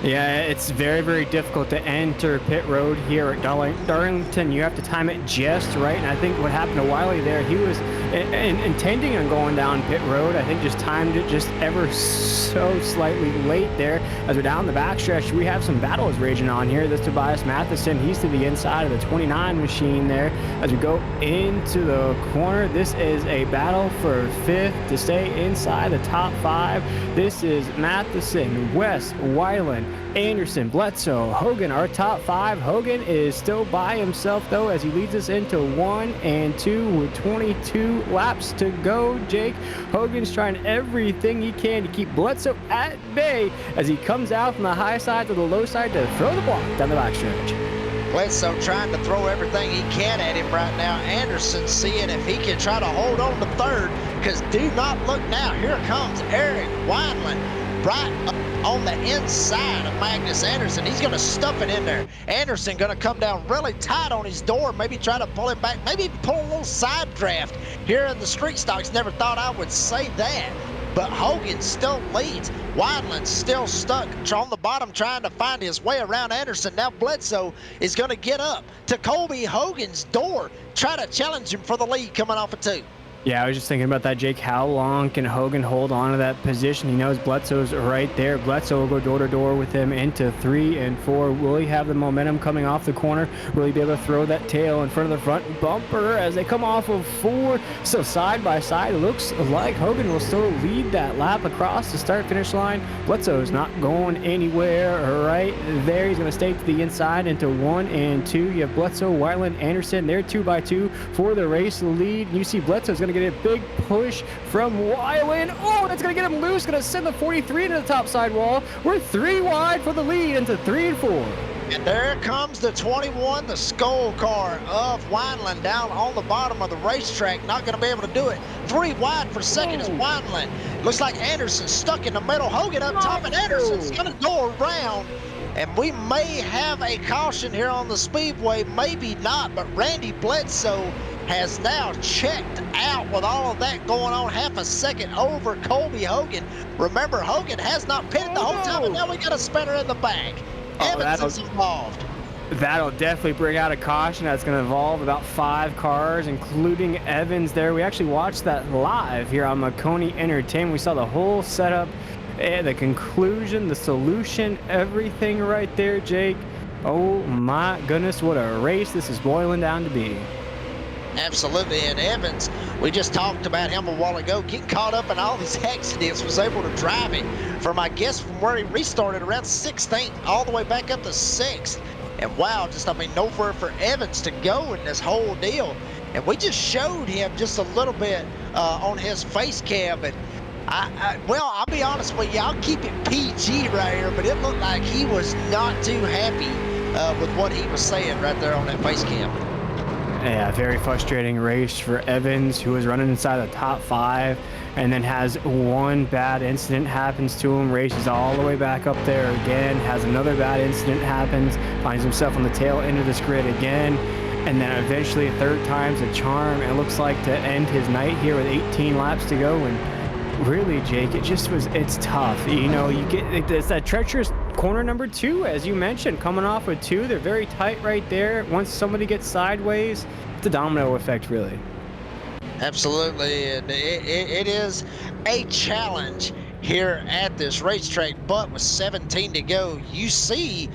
[SPEAKER 2] Yeah, it's very, very difficult to enter pit road here at Darlington. You have to time it just right, and I think what happened to Wiley there, he was intending on going down pit road. I think just timed it just ever so slightly late there. As we're down the backstretch, we have some battles raging on here. This Tobias Matheson, he's to the inside of the 29 machine there. As we go into the corner, this is a battle for fifth to stay inside the top 5. This is Matheson, West, Weiland, Anderson, Bledsoe, Hogan, our top 5. Hogan is still by himself, though, as he leads us into 1 and 2 with 22 laps to go. Jake, Hogan's trying everything he can to keep Bledsoe at bay as he comes out from the high side to the low side to throw the block down the backstretch.
[SPEAKER 1] Bledsoe trying to throw everything he can at him right now. Anderson seeing if he can try to hold on to third, because do not look now. Here comes Eric Wineland right up on the inside of Magnus Anderson. He's going to stuff it in there. Anderson going to come down really tight on his door, maybe try to pull him back, maybe pull a little side draft here in the street stocks. Never thought I would say that, but Hogan still leads. Wineland's still stuck on the bottom trying to find his way around Anderson. Now Bledsoe is going to get up to Colby Hogan's door, try to challenge him for the lead coming off of 2.
[SPEAKER 2] Yeah, I was just thinking about that, Jake. How long can Hogan hold on to that position? He knows Bledsoe's right there. Bledsoe will go door to door with him into 3 and 4. Will he have the momentum coming off the corner? Will he be able to throw that tail in front of the front bumper as they come off of 4? So side by side, it looks like Hogan will still lead that lap across the start-finish line. Bledsoe's not going anywhere right there. He's going to stay to the inside into 1 and 2. You have Bledsoe, Weiland, Anderson. They're 2 by 2 for the race lead. You see Bledsoe's going to get a big push from Weiland. Oh, that's going to get him loose. Going to send the 43 into the top side wall. We're 3 wide for the lead into 3 and 4.
[SPEAKER 1] And there comes the 21, the skull car of Wineland down on the bottom of the racetrack. Not going to be able to do it. 3 wide for second is Wineland. Looks like Anderson stuck in the middle. Hogan up top, and Anderson's going to go around. And we may have a caution here on the speedway, maybe not, but Randy Bledsoe has now checked out with all of that going on, half a second over Colby Hogan. Remember, Hogan has not pitted the whole time, and now we got a spinner in the back. Evans is involved.
[SPEAKER 2] That'll definitely bring out a caution. That's going to involve about 5 cars, including Evans there. We actually watched that live here on Maconi Entertainment. We saw the whole setup, the conclusion, the solution, everything right there, Jake. Oh my goodness, what a race this is boiling down to be.
[SPEAKER 1] Absolutely, and Evans, we just talked about him a while ago, getting caught up in all these accidents, was able to drive it from, I guess, from where he restarted around 16th all the way back up to 6th. And wow, just, I mean, nowhere for Evans to go in this whole deal. And we just showed him just a little bit on his face cam, and well, I'll be honest with you, I'll keep it PG right here, but it looked like he was not too happy with what he was saying right there on that face cam.
[SPEAKER 2] Yeah, very frustrating race for Evans, who was running inside the top 5 and then has one bad incident happens to him, races all the way back up there again, has another bad incident happens, finds himself on the tail end of this grid again, and then eventually a third time's a charm, and it looks like to end his night here with 18 laps to go. And really, Jake, it's tough. You know, you get, it's that treacherous corner number 2, as you mentioned, coming off with 2. They're very tight right there. Once somebody gets sideways, it's a domino effect, really.
[SPEAKER 1] Absolutely, and it is a challenge here at this racetrack, but with 17 to go, you see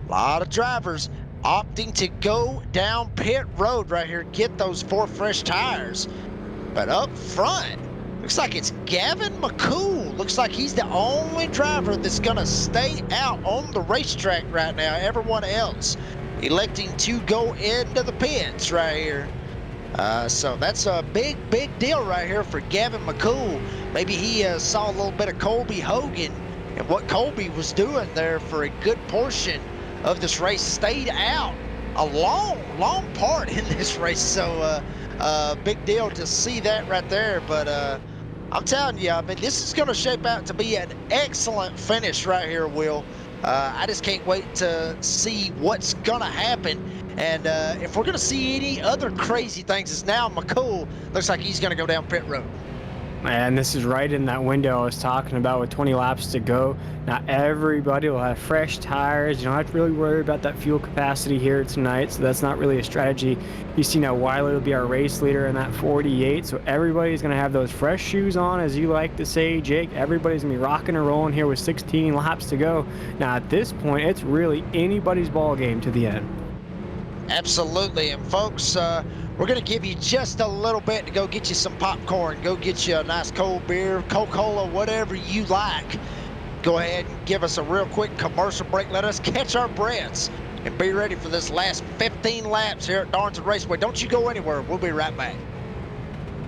[SPEAKER 1] a lot of drivers opting to go down pit road right here, get those 4 fresh tires. But up front, looks like it's Gavin McCool. Looks like he's the only driver that's gonna stay out on the racetrack right now. Everyone else electing to go into the pits right here. So that's a big deal right here for Gavin McCool. Maybe he saw a little bit of Colby Hogan and what Colby was doing there for a good portion of this race. Stayed out a long part in this race. So big deal to see that right there. But I'm telling you, I mean, this is going to shape out to be an excellent finish right here, Will. I just can't wait to see what's going to happen. And if we're going to see any other crazy things, it's now McCool looks like he's going to go down pit road.
[SPEAKER 2] And this is right in that window I was talking about with 20 laps to go. Not everybody will have fresh tires. You don't have to really worry about that fuel capacity here tonight, so that's not really a strategy. You see now Wiley will be our race leader in that 48, so everybody's going to have those fresh shoes on, as you like to say, Jake. Everybody's going to be rocking and rolling here with 16 laps to go. Now at this point, it's really anybody's ball game to the end.
[SPEAKER 1] Absolutely. And folks, we're going to give you just a little bit to go get you some popcorn, go get you a nice cold beer, Coca-Cola, whatever you like. Go ahead and give us a real quick commercial break. Let us catch our breaths and be ready for this last 15 laps here at Darlington Raceway. Don't you go anywhere. We'll be right back.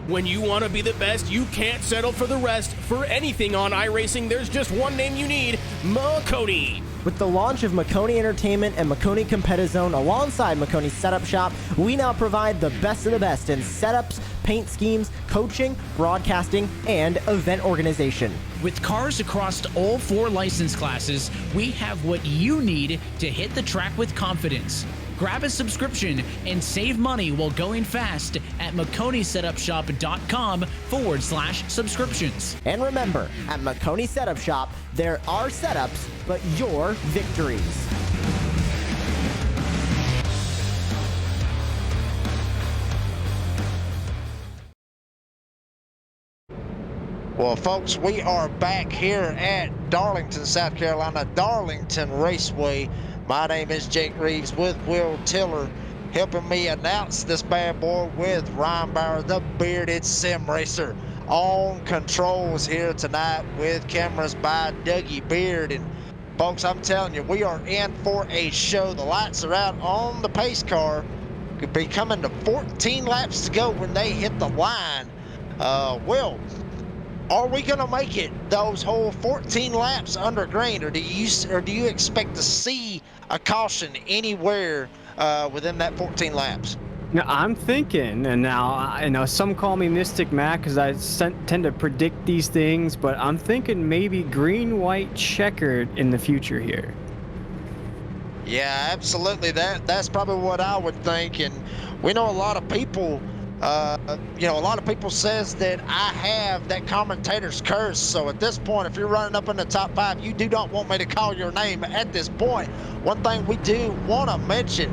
[SPEAKER 3] When you want to be the best, you can't settle for the rest. For anything on iRacing, there's just one name you need: Maconi.
[SPEAKER 4] With the launch of Maconi Entertainment and Maconi Competizone alongside Maconi Setup Shop, we now provide the best of the best in setups, paint schemes, coaching, broadcasting, and event organization.
[SPEAKER 5] With cars across all 4 license classes, we have what you need to hit the track with confidence. Grab a subscription and save money while going fast at MaconiSetupShop.com/subscriptions.
[SPEAKER 4] And remember, at Maconi Setup Shop, there are setups, but your victories.
[SPEAKER 1] Well, folks, we are back here at Darlington, South Carolina, Darlington Raceway. My name is Jake Reeves with Will Tiller, helping me announce this bad boy with Ryan Bauer, the bearded sim racer, on controls here tonight with cameras by Dougie Beard. And folks, I'm telling you, we are in for a show. The lights are out on the pace car. Could be coming to 14 laps to go when they hit the line. Will, are we going to make it those whole 14 laps under green, or do you expect to see a caution anywhere within that 14 laps?
[SPEAKER 2] Now, I'm thinking, and now I know some call me Mystic Mac because I tend to predict these things, but I'm thinking maybe green, white, checkered in the future here.
[SPEAKER 1] Yeah, absolutely. That's probably what I would think. And we know a lot of people. A lot of people says that I have that commentator's curse. So at this point, if you're running up in the top 5, you do not want me to call your name at this point. One thing we do want to mention,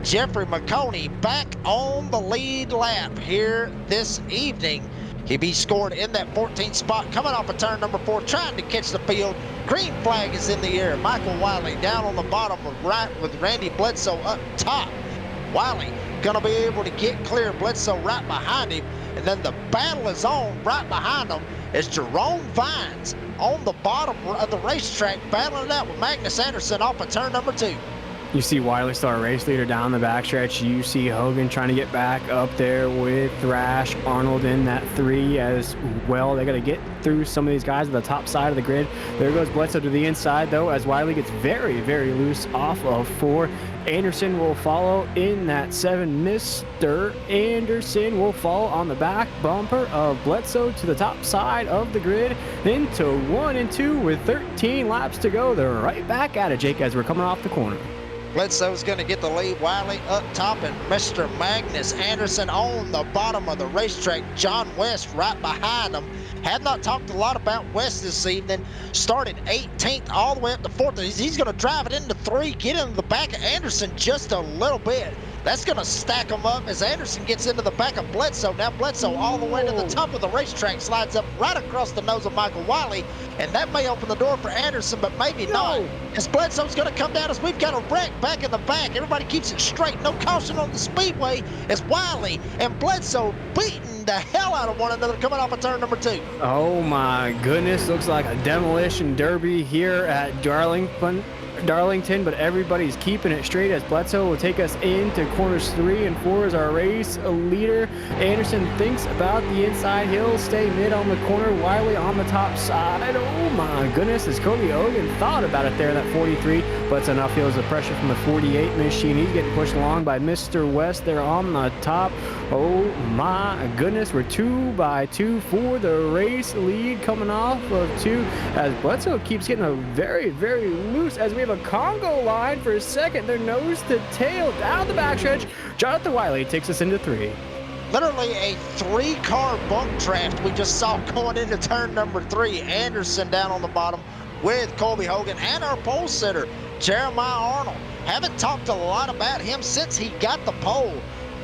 [SPEAKER 1] Jeffrey Maconi back on the lead lap here this evening. He be scored in that 14th spot, coming off of turn number 4, trying to catch the field. Green flag is in the air. Michael Wiley down on the bottom with Randy Bledsoe up top. Wiley gonna be able to get clear, Bledsoe right behind him, and then the battle is on right behind him as Jerome Vines on the bottom of the racetrack battling it out with Magnus Anderson off of turn number 2.
[SPEAKER 2] You see Wiley Star race leader down the backstretch. You see Hogan trying to get back up there with Thrash, Arnold in that 3 as well. They got to get through some of these guys at the top side of the grid. There goes Bledsoe to the inside though, as Wiley gets very loose off of 4. Anderson will follow in that 7. Mr. Anderson will follow on the back bumper of Bledsoe to the top side of the grid into 1 and 2 with 13 laps to go. They're right back at it, Jake, as we're coming off the corner.
[SPEAKER 1] Bledsoe's going to get the lead. Wiley up top, and Mr. Magnus Anderson on the bottom of the racetrack. John West right behind him. Have not talked a lot about West this evening. Started 18th all the way up to 4th. He's going to drive it into 3, get into the back of Anderson just a little bit. That's going to stack him up as Anderson gets into the back of Bledsoe. Now Bledsoe all the way to the top of the racetrack, slides up right across the nose of Michael Wiley, and that may open the door for Anderson, but maybe not. As Bledsoe's going to come down as we've got a wreck back in the back. Everybody keeps it straight. No caution on the speedway as Wiley and Bledsoe beating the hell out of one another coming off of turn number 2.
[SPEAKER 2] Oh my goodness, looks like a demolition derby here at Darlington. Darlington, but everybody's keeping it straight as Bledsoe will take us into corners 3 and 4 as our race leader. Anderson thinks about the inside. He'll stay mid on the corner. Wiley on the top side. Oh my goodness, as Kobe Hogan thought about it there in that 43. Bledsoe now feels the pressure from the 48 machine. He's getting pushed along by Mr. West there on the top. Oh my goodness, we're 2 by 2 for the race lead coming off of 2 as Bledsoe keeps getting a very, very loose as we have a Congo line for a second. They're nose to tail down the backstretch. Jonathan Wiley takes us into 3.
[SPEAKER 1] Literally a 3-car bump draft we just saw going into turn number 3. Anderson down on the bottom with Colby Hogan and our pole sitter, Jeremiah Arnold. Haven't talked a lot about him since he got the pole,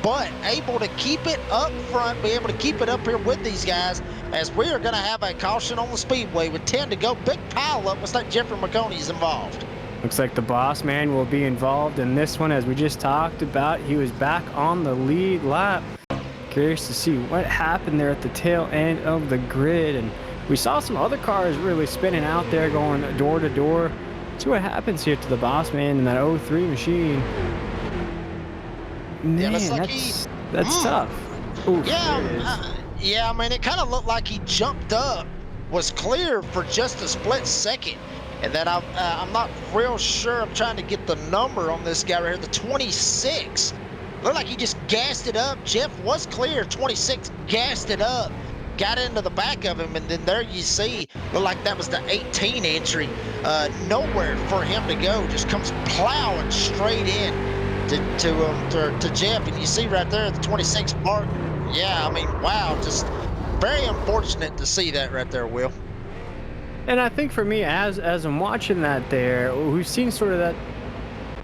[SPEAKER 1] but able to keep it up front, be able to keep it up here with these guys as we are going to have a caution on the speedway with 10 to go. Big pile up. Looks like Jeffrey Maconi's involved.
[SPEAKER 2] Looks like the boss man will be involved in this one as we just talked about. He was back on the lead lap. Curious to see what happened there at the tail end of the grid, and we saw some other cars really spinning out there going door to door. See what happens here to the boss man in that 03 machine. Man, that's tough. Oof.
[SPEAKER 1] Yeah, I mean, it kind of looked like he jumped up, was clear for just a split second, and then I'm not real sure. I'm trying to get the number on this guy right here, the 26. Looked like he just gassed it up. Jeff was clear, 26, gassed it up, got into the back of him, and then there you see, looked like that was the 18 entry. Nowhere for him to go, just comes plowing straight in to Jeff, and you see right there at the 26 mark. Yeah, I mean, wow, just very unfortunate to see that right there, Will.
[SPEAKER 2] And I think for me, as I'm watching that there, we've seen sort of that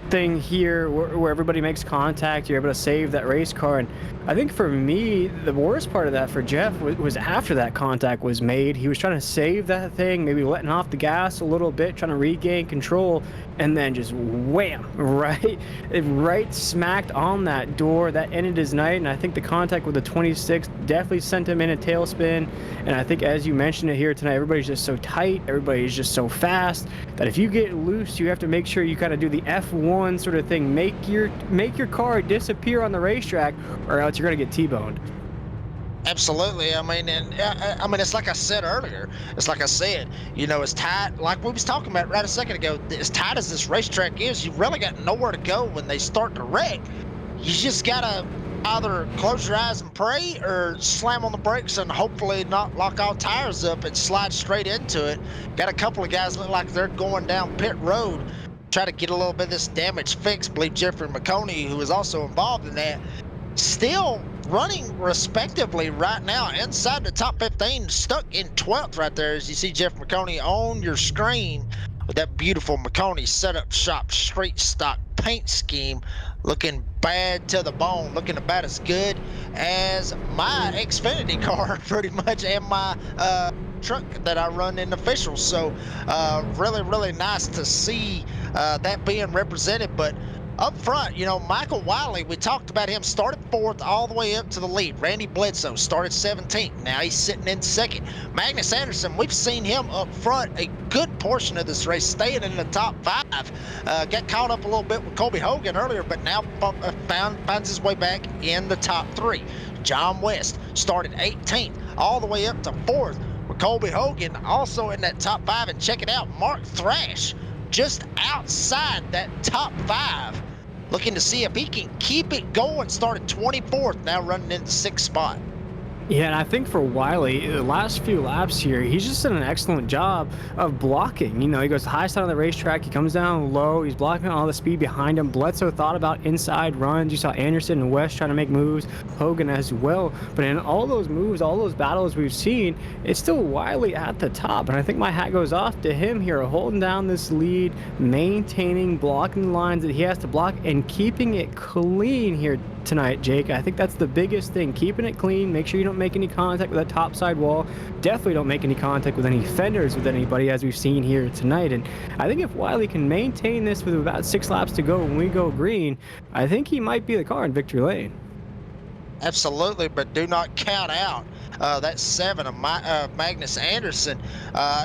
[SPEAKER 2] thing here where everybody makes contact, you're able to save that race car, and I think for me the worst part of that for Jeff was after that contact was made. He was trying to save that thing, maybe letting off the gas a little bit, trying to regain control, and then just wham, right smacked on that door. That ended his night, and I think the contact with the 26 definitely sent him in a tailspin. And I think, as you mentioned it here tonight, everybody's just so tight, everybody's just so fast that if you get loose, you have to make sure you kind of do the F1 sort of thing, make your car disappear on the racetrack, or else you're gonna get T-boned.
[SPEAKER 1] Absolutely. I mean, and it's like I said earlier. It's like I said, you know, as tight, like we was talking about right a second ago, as tight as this racetrack is, you really got nowhere to go when they start to wreck. You just gotta either close your eyes and pray, or slam on the brakes and hopefully not lock all tires up and slide straight into it. Got a couple of guys look like they're going down pit road, try to get a little bit of this damage fixed. I believe Jeffrey Maconi, who was also involved in that, still running respectively right now inside the top 15, stuck in 12th right there, as you see Jeff Maconi on your screen with that beautiful Maconi Setup Shop straight stock paint scheme, looking bad to the bone, looking about as good as my Xfinity car pretty much, and my truck that I run in officials. So really nice to see that being represented. But up front, you know, Michael Wiley, we talked about him, started 4th all the way up to the lead. Randy Bledsoe started 17th. Now he's sitting in 2nd. Magnus Anderson, we've seen him up front a good portion of this race, staying in the top 5. Got caught up a little bit with Colby Hogan earlier, but now finds his way back in the top 3. John West started 18th all the way up to 4th with Colby Hogan also in that top 5. And check it out, Mark Thrash just outside that top 5, looking to see if he can keep it going. Started 24th, now running into 6th spot.
[SPEAKER 2] Yeah, and I think for Wiley, the last few laps here, he's just done an excellent job of blocking. You know, he goes high side on the racetrack, he comes down low, he's blocking all the speed behind him. Bledsoe thought about inside runs. You saw Anderson and West trying to make moves, Hogan as well. But in all those moves, all those battles we've seen, it's still Wiley at the top. And I think my hat goes off to him here, holding down this lead, maintaining, blocking the lines that he has to block, and keeping it clean here tonight, Jake. I think that's the biggest thing, keeping it clean. Make sure you don't make any contact with that top side wall. Definitely don't make any contact with any fenders with anybody, as we've seen here tonight. And I think if Wiley can maintain this with about 6 laps to go when we go green, I think he might be the car in victory lane.
[SPEAKER 1] Absolutely, but do not count out that 7 of Magnus Anderson.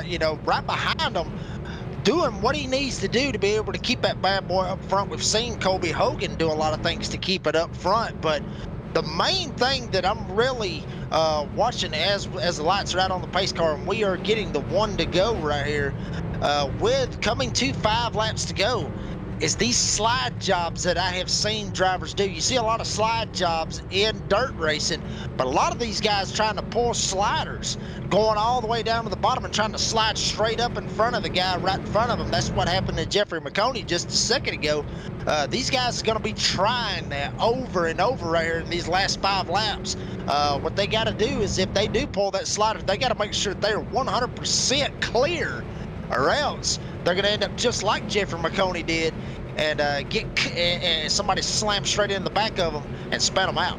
[SPEAKER 1] You know, right behind him, doing what he needs to do to be able to keep that bad boy up front. We've seen Colby Hogan do a lot of things to keep it up front, but the main thing that I'm really watching as the lights are out on the pace car and we are getting the 1 to go right here, with coming to 5 laps to go, is these slide jobs that I have seen drivers do. You see a lot of slide jobs in dirt racing, but a lot of these guys trying to pull sliders, going all the way down to the bottom and trying to slide straight up in front of the guy right in front of him. That's what happened to Jeffrey Maconi just a second ago. These guys are going to be trying that over and over right here in these last 5 laps. What they got to do is if they do pull that slider, they got to make sure they're 100% clear, or else they're going to end up just like Jeffrey Maconi did and get somebody slam straight in the back of them and spat them out.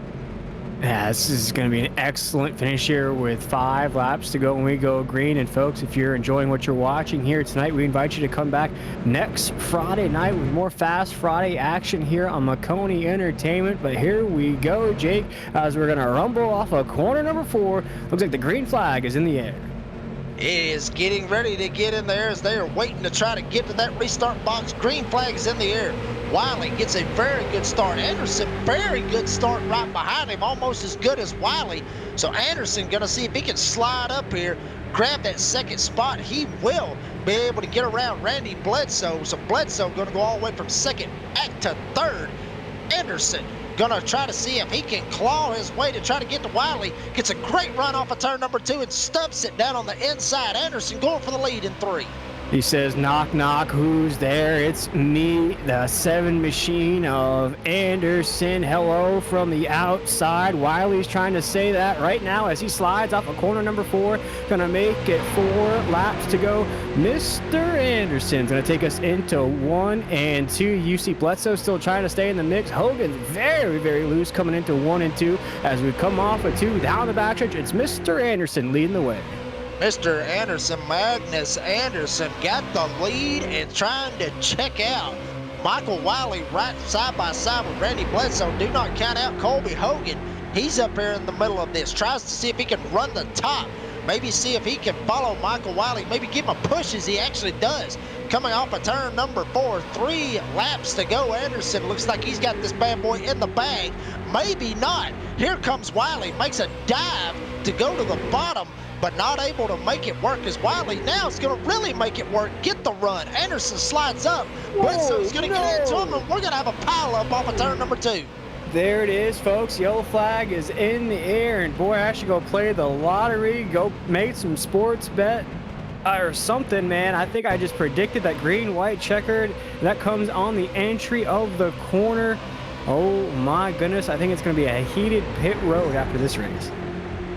[SPEAKER 2] Yeah, this is going to be an excellent finish here with 5 laps to go when we go green. And folks, if you're enjoying what you're watching here tonight, we invite you to come back next Friday night with more Fast Friday action here on Maconi Entertainment. But here we go, Jake, as we're going to rumble off of corner number 4. Looks like the green flag is in the air.
[SPEAKER 1] It is getting ready to get in there as they are waiting to try to get to that restart box. Green flag is in the air. Wiley gets a very good start. Anderson, very good start right behind him, almost as good as Wiley. So Anderson gonna see if he can slide up here, grab that second spot. He will be able to get around Randy Bledsoe. So Bledsoe gonna go all the way from second back to third. Anderson gonna try to see if he can claw his way to try to get to Wiley. Gets a great run off of turn number 2 and stubs it down on the inside. Anderson going for the lead in 3.
[SPEAKER 2] He says, knock, knock, who's there? It's me, the 7 machine of Anderson. Hello from the outside. Wiley's trying to say that right now as he slides off of corner number 4. Gonna make it 4 laps to go. Mr. Anderson's gonna take us into 1 and 2. You see Bledsoe still trying to stay in the mix. Hogan's very, very loose coming into 1 and 2. As we come off of 2 down the backstretch, it's Mr. Anderson leading the way.
[SPEAKER 1] Mr. Anderson, Magnus Anderson, got the lead and trying to check out Michael Wiley right side by side with Randy Bledsoe. Do not count out Colby Hogan. He's up here in the middle of this. Tries to see if he can run the top. Maybe see if he can follow Michael Wiley. Maybe give him a push as he actually does. Coming off of turn number 4, 3 laps to go. Anderson looks like he's got this bad boy in the bag. Maybe not. Here comes Wiley. Makes a dive to go to the bottom, but not able to make it work as Wiley now is going to really make it work. Get the run. Anderson slides up. Bledsoe's going to get into him, and we're going to have a pile up off of turn number 2.
[SPEAKER 2] There it is, folks. Yellow flag is in the air, and boy, I should go play the lottery, go make some sports bet or something, man. I think I just predicted that green, white, checkered. That comes on the entry of the corner. Oh my goodness, I think it's going to be a heated pit road after this race.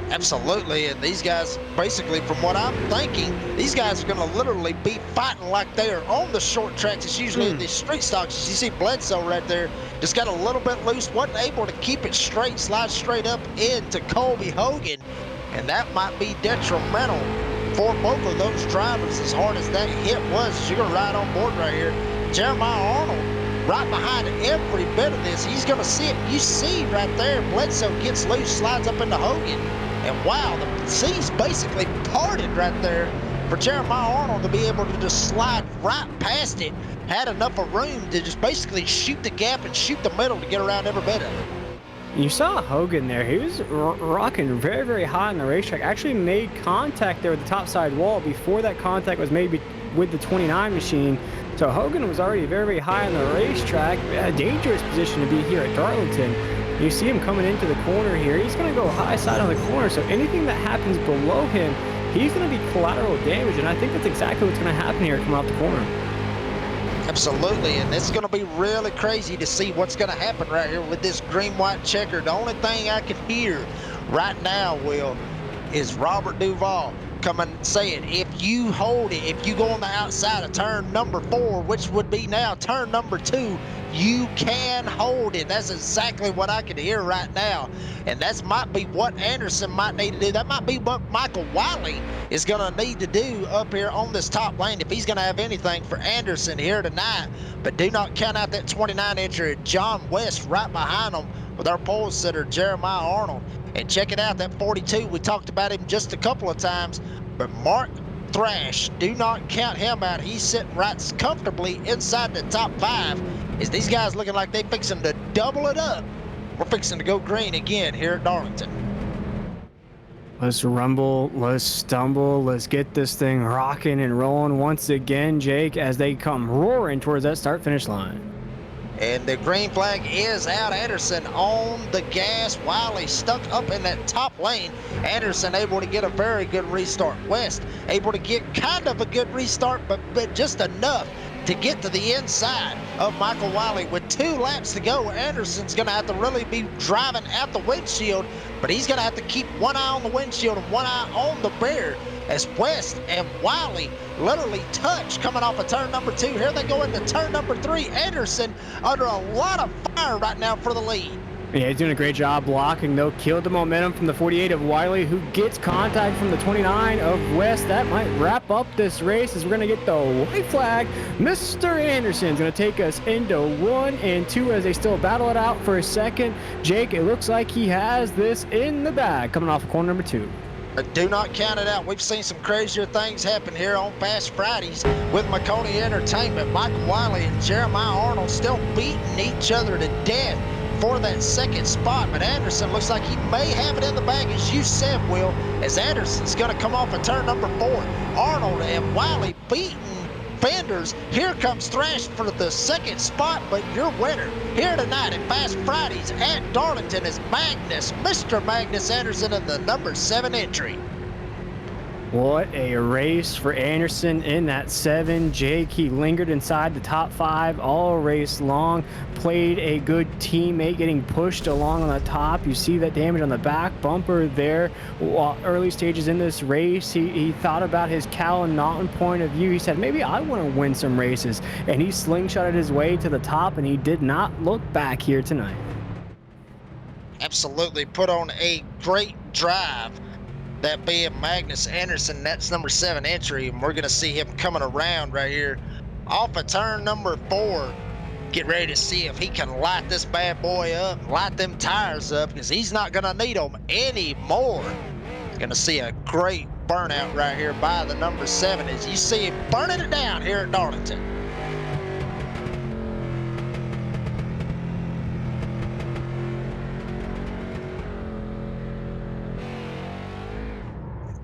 [SPEAKER 1] Absolutely, and these guys, basically, from what I'm thinking, these guys are going to literally be fighting like they are on the short tracks. It's usually in these street stocks. You see Bledsoe right there, just got a little bit loose, wasn't able to keep it straight, slide straight up into Colby Hogan, and that might be detrimental for both of those drivers. As hard as that hit was, you're going to ride on board right here. Jeremiah Arnold right behind every bit of this. He's going to see it. You see right there, Bledsoe gets loose, slides up into Hogan. And wow, the seas basically parted right there for Jeremiah Arnold to be able to just slide right past it. Had enough of room to just basically shoot the gap and shoot the middle to get around every bit of it.
[SPEAKER 2] You saw Hogan there. He was rocking very, very high on the racetrack. Actually made contact there with the top side wall before that contact was made with the 29 machine. So Hogan was already very, very high on the racetrack. A dangerous position to be here at Darlington. You see him coming into the corner here. He's going to go high side on the corner, so anything that happens below him, he's going to be collateral damage, and I think that's exactly what's going to happen here coming off the corner.
[SPEAKER 1] Absolutely, and it's going to be really crazy to see what's going to happen right here with this green-white checker. The only thing I can hear right now, Will, is Robert Duvall coming saying, if you hold it, if you go on the outside of turn number 4, which would be now turn number 2, you can hold it. That's exactly what I can hear right now. And that might be what Anderson might need to do. That might be what Michael Wiley is going to need to do up here on this top lane if he's going to have anything for Anderson here tonight. But do not count out that 29-incher John West right behind him with our pole sitter Jeremiah Arnold. And check it out, that 42, we talked about him just a couple of times, but Mark Thrash. Do not count him out. He's sitting right comfortably inside the top 5. Is these guys looking like they fixing to double it up? We're fixing to go green again here at Darlington.
[SPEAKER 2] Let's rumble, let's stumble, let's get this thing rocking and rolling once again, Jake, as they come roaring towards that start-finish line.
[SPEAKER 1] And the green flag is out. Anderson on the gas. Wiley stuck up in that top lane. Anderson able to get a very good restart. West able to get kind of a good restart, but just enough to get to the inside of Michael Wiley. With 2 laps to go, Anderson's going to have to really be driving out the windshield, but he's going to have to keep one eye on the windshield and one eye on the barrier as West and Wiley literally touch coming off of turn number 2. Here they go into turn number 3. Anderson under a lot of fire right now for the lead.
[SPEAKER 2] Yeah, he's doing a great job blocking, though. Killed the momentum from the 48 of Wiley, who gets contact from the 29 of West. That might wrap up this race as we're going to get the white flag. Mr. Anderson's going to take us into 1 and 2 as they still battle it out for a second. Jake, it looks like he has this in the bag coming off of corner number 2.
[SPEAKER 1] Do not count it out. We've seen some crazier things happen here on Fast Fridays with Maconi Entertainment. Michael Wiley and Jeremiah Arnold still beating each other to death for that second spot, but Anderson looks like he may have it in the bag, as you said, Will, as Anderson's going to come off of turn number 4. Arnold and Wiley beating fenders. Here comes Thrash for the second spot, but your winner here tonight at Fast Fridays at Darlington is Magnus, Mr. Magnus Anderson in the number 7 entry.
[SPEAKER 2] What a race for Anderson in that 7. Jake, he lingered inside the top 5 all race long, played a good teammate, getting pushed along on the top. You see that damage on the back bumper there. Early stages in this race, he thought about his Cal and Naughton point of view. He said, maybe I want to win some races, and he slingshotted his way to the top, and he did not look back here tonight.
[SPEAKER 1] Absolutely put on a great drive. That being Magnus Anderson, that's number 7 entry, and we're going to see him coming around right here off of turn number 4. Get ready to see if he can light this bad boy up, light them tires up, because he's not going to need them anymore. Going to see a great burnout right here by the number 7 as you see him burning it down here at Darlington.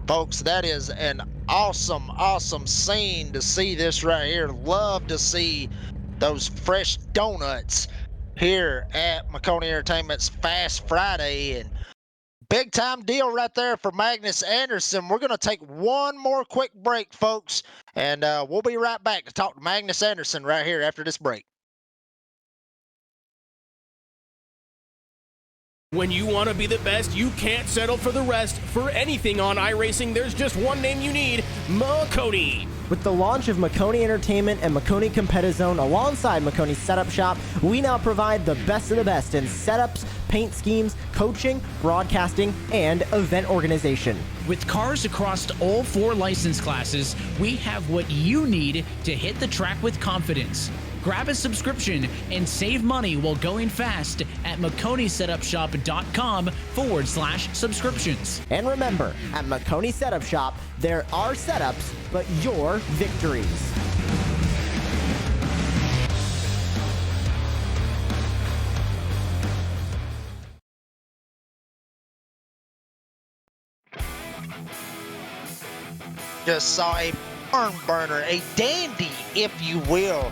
[SPEAKER 1] Folks, that is an awesome scene to see this right here. Love to see those fresh donuts here at Maconi Entertainment's Fast Friday, and big time deal right there for Magnus Anderson. We're going to take one more quick break, folks, and we'll be right back to talk to Magnus Anderson right here after this break.
[SPEAKER 3] When you want to be the best, you can't settle for the rest. For anything on iRacing, there's just one name you need, Maconi.
[SPEAKER 4] With the launch of Maconi Entertainment and Maconi Competizone alongside Maconi Setup Shop, we now provide the best of the best in setups, paint schemes, coaching, broadcasting, and event organization.
[SPEAKER 5] With cars across all 4 license classes, we have what you need to hit the track with confidence. Grab a subscription and save money while going fast at MaconiSetupShop.com/subscriptions.
[SPEAKER 4] And remember, at Maconi Setup Shop, there are setups, but your victories.
[SPEAKER 1] Just saw a barn burner, a dandy, if you will,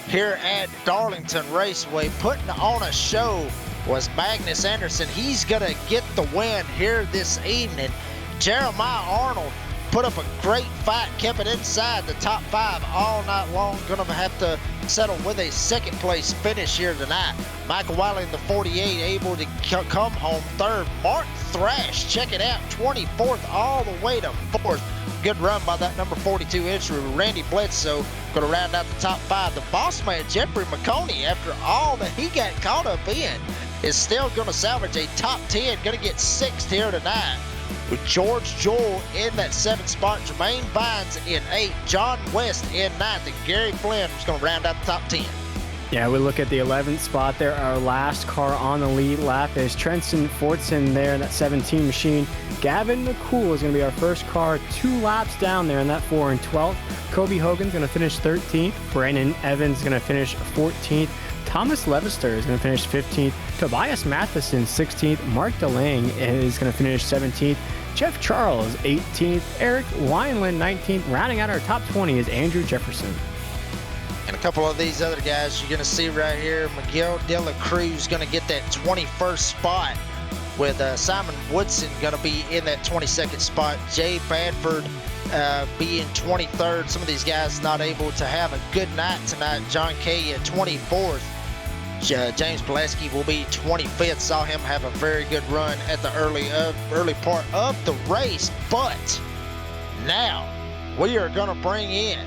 [SPEAKER 1] here at Darlington Raceway. Putting on a show was Magnus Anderson. He's going to get the win here this evening. Jeremiah Arnold put up a great fight, kept it inside the top 5 all night long. Going to have to settle with a second place finish here tonight. Michael Wiley in the 48 able to come home third. Mark Thrash, check it out, 24th all the way to 4th. Good run by that number 42 entry. Randy Bledsoe going to round out the top 5. The boss man, Jeffrey Maconi, after all that he got caught up in, is still going to salvage a top 10. Going to get 6th here tonight, with George Joel in that 7th spot, Jermaine Vines in 8th, John West in 9th, and Gary Flynn was going to round out the top 10.
[SPEAKER 2] Yeah, we look at the 11th spot there. Our last car on the lead lap is Trenton Fortson there in that 17 machine. Gavin McCool is going to be our first car 2 laps down there in that 4 and 12th. Kobe Hogan's going to finish 13th. Brandon Evans is going to finish 14th. Thomas Levester is going to finish 15th. Tobias Matheson 16th. Mark DeLang is going to finish 17th. Jeff Charles 18th. Eric Wineland 19th. Rounding out our top 20 is Andrew Jefferson.
[SPEAKER 1] And a couple of these other guys you're going to see right here. Miguel De La Cruz going to get that 21st spot, with Simon Woodson going to be in that 22nd spot. Jay Badford being 23rd. Some of these guys not able to have a good night tonight. John Kay at 24th. James Pulaski will be 25th. Saw him have a very good run at the early part of the race. But now we are going to bring in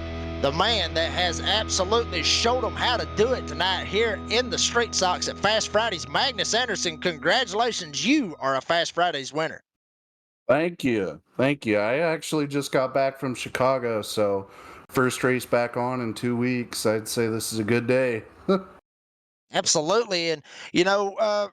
[SPEAKER 1] the man that has absolutely showed them how to do it tonight here in the Street Socks at Fast Fridays. Magnus Anderson, congratulations. You are a Fast Fridays winner.
[SPEAKER 6] Thank you. Thank you. I actually just got back from Chicago, so first race back on in 2 weeks. I'd say this is a good day.
[SPEAKER 1] Absolutely. And, I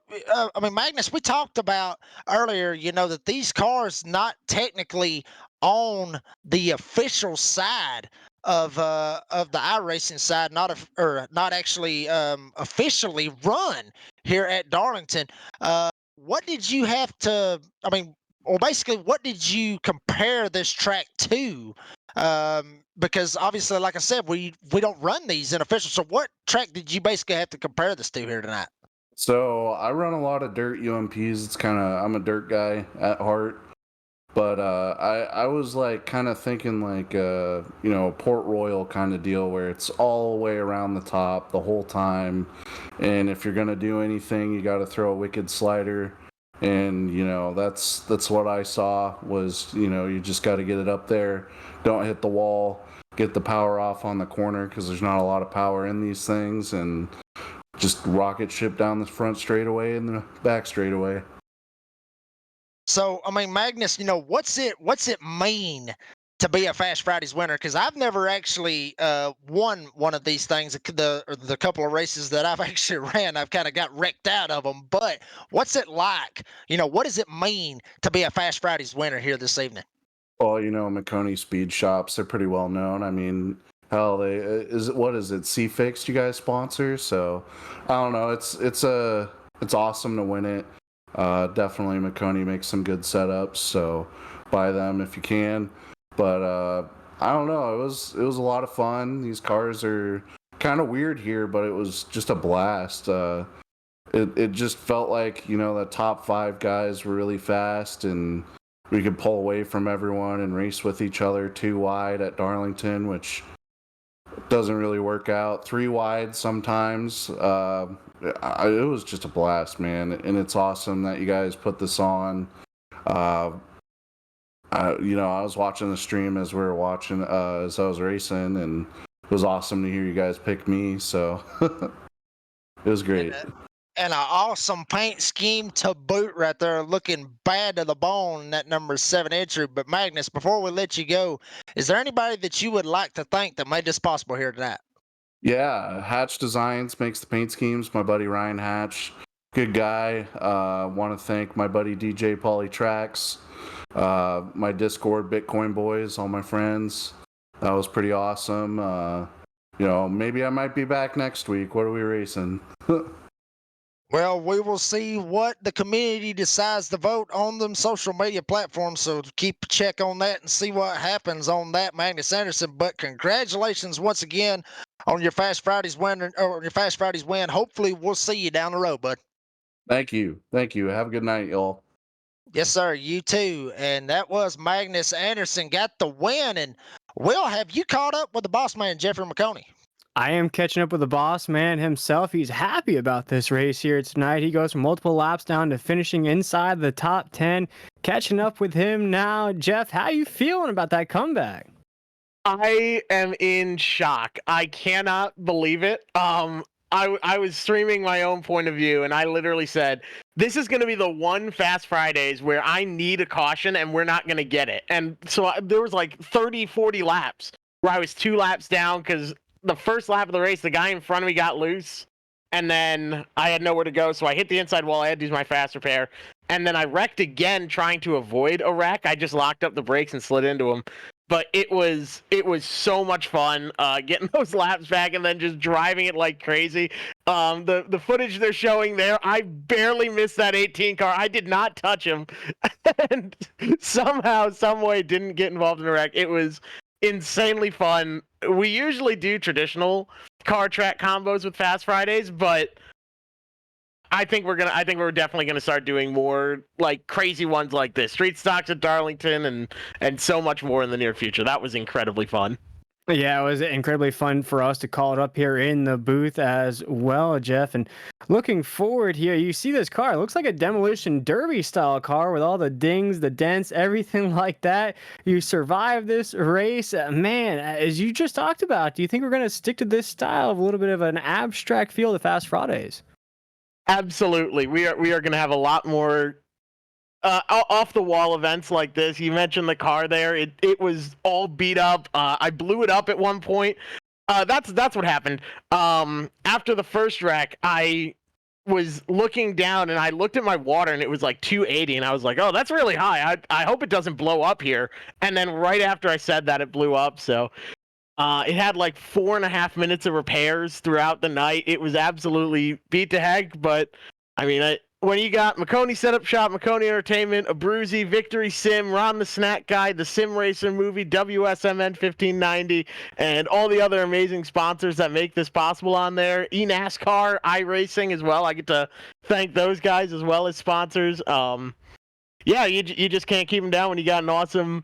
[SPEAKER 1] mean, Magnus, we talked about earlier, that these cars not technically on the official side of the iRacing side, not actually officially run here at Darlington. What did you have to, basically, what did you compare this track to? Because obviously, like I said, we don't run these in official. So what track did you basically have to compare this to here tonight?
[SPEAKER 6] So I run a lot of dirt UMPs. It's I'm a dirt guy at heart. But I was like kind of thinking like, Port Royal kind of deal where it's all the way around the top the whole time. And if you're going to do anything, you got to throw a wicked slider. And, that's what I saw was, you just got to get it up there. Don't hit the wall. Get the power off on the corner because there's not a lot of power in these things. And just rocket ship down the front straightaway and the back straightaway.
[SPEAKER 1] So, Magnus, what's it mean to be a Fast Fridays winner? Because I've never actually won one of these things. The couple of races that I've actually ran, I've kind of got wrecked out of them. But what's it like? What does it mean to be a Fast Fridays winner here this evening?
[SPEAKER 6] Well, Maconi speed shops, they're pretty well known. I mean, hell, what is it? C-Fix you guys sponsor? So, I don't know. It's awesome to win it. Definitely Maconi makes some good setups, so buy them if you can. But I don't know, it was a lot of fun. These cars are kind of weird here, but it was just a blast. It just felt like, the top 5 guys were really fast and we could pull away from everyone and race with each other 2 wide at Darlington, which doesn't really work out. 3 wide sometimes. It was just a blast, man, and it's awesome that you guys put this on. I was watching the stream as we were watching, as I was racing, and it was awesome to hear you guys pick me. So it was great.
[SPEAKER 1] And an awesome paint scheme to boot right there, looking bad to the bone in that number 7 entry. But Magnus, before we let you go, is there anybody that you would like to thank that made this possible here tonight?
[SPEAKER 6] Yeah, Hatch Designs makes the paint schemes. My buddy Ryan Hatch, good guy. Want to thank my buddy DJ Pauly Tracks, my Discord Bitcoin boys, all my friends. That was pretty awesome. Maybe I might be back next week. What are we racing?
[SPEAKER 1] Well, we will see what the community decides to vote on them social media platforms. So keep a check on that and see what happens on that, Magnus Anderson. But congratulations once again on your Fast Fridays win. Hopefully, we'll see you down the road, bud.
[SPEAKER 6] Thank you. Have a good night, y'all.
[SPEAKER 1] Yes, sir. You too. And that was Magnus Anderson, got the win. And Will, have you caught up with the boss man, Jeffrey Maconi?
[SPEAKER 2] I am catching up with the boss man himself. He's happy about this race here tonight. He goes from multiple laps down to finishing inside the top 10. Catching up with him now. Jeff, how you feeling about that comeback?
[SPEAKER 7] I am in shock. I cannot believe it. I was streaming my own point of view, and I literally said, this is going to be the one Fast Fridays where I need a caution, and we're not going to get it. And so there was like 30, 40 laps where I was 2 laps down because the first lap of the race, the guy in front of me got loose, and then I had nowhere to go, so I hit the inside wall. I had to use my fast repair, and then I wrecked again trying to avoid a wreck. I just locked up the brakes and slid into him. But it was so much fun getting those laps back and then just driving it like crazy. The footage they're showing there, I barely missed that 18 car. I did not touch him, and somehow, some way, didn't get involved in a wreck. It was insanely fun. We usually do traditional car track combos with Fast Fridays, but I think we're definitely gonna start doing more like crazy ones like this. Street stocks at Darlington and so much more in the near future. That was incredibly fun.
[SPEAKER 2] Yeah, it was incredibly fun for us to call it up here in the booth as well, Jeff. And looking forward here, you see this car. It looks like a demolition derby style car with all the dings, the dents, everything like that. You survived this race. Man, as you just talked about, do you think we're going to stick to this style of a little bit of an abstract feel to Fast Fridays?
[SPEAKER 7] Absolutely. We are going to have a lot more off the wall events like this. You mentioned the car there. It was all beat up. I blew it up at one point. That's what happened. After the first wreck, I was looking down and I looked at my water and it was like 280 and I was like, oh, that's really high. I hope it doesn't blow up here. And then right after I said that, it blew up. So it had like 4.5 minutes of repairs throughout the night. It was absolutely beat to heck. But I mean, when you got Maconi Setup Shop, Maconi Entertainment, Abruzzi, Victory Sim, Ron the Snack Guy, the Sim Racer movie, WSMN 1590, and all the other amazing sponsors that make this possible on there, eNASCAR, iRacing as well. I get to thank those guys as well as sponsors. Yeah, you just can't keep them down when you got an awesome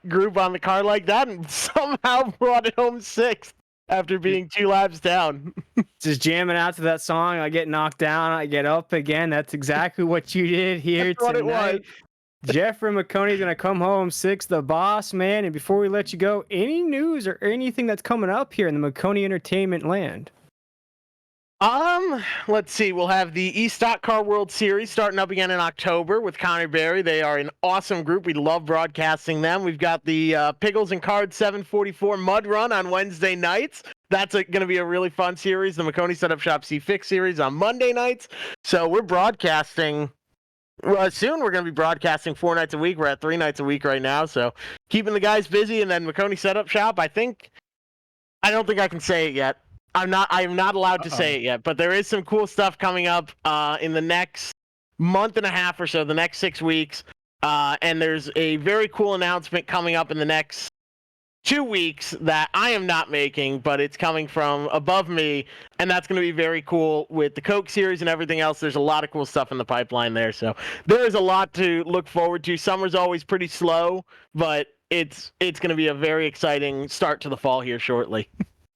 [SPEAKER 7] group on the car like that, and somehow brought it home sixth after being 2 laps down.
[SPEAKER 2] Just jamming out to that song. I get knocked down, I get up again. That's exactly what you did here
[SPEAKER 7] That's
[SPEAKER 2] tonight.
[SPEAKER 7] what it was.
[SPEAKER 2] Jeffrey Maconi's going to come home sixth, the boss man. And before we let you go, any news or anything that's coming up here in the Maconi Entertainment land?
[SPEAKER 7] Let's see. We'll have the E-Stock Car World Series starting up again in October with Connor Berry. They are an awesome group. We love broadcasting them. We've got the Pickles and Cards 744 Mud Run on Wednesday nights. That's going to be a really fun series. The Maconi Setup Shop C-Fix series on Monday nights. So we're broadcasting. Well, soon we're going to be broadcasting 4 nights a week. We're at 3 nights a week right now. So keeping the guys busy. And then Maconi Setup Shop, I don't think I can say it yet. I'm not allowed to say it yet, but there is some cool stuff coming up in the next month and a half or so, the next 6 weeks. And there's a very cool announcement coming up in the next 2 weeks that I am not making, but it's coming from above me, and that's going to be very cool with the Coke series and everything else. There's a lot of cool stuff in the pipeline there, so there is a lot to look forward to. Summer's always pretty slow, but it's going to be a very exciting start to the fall here shortly.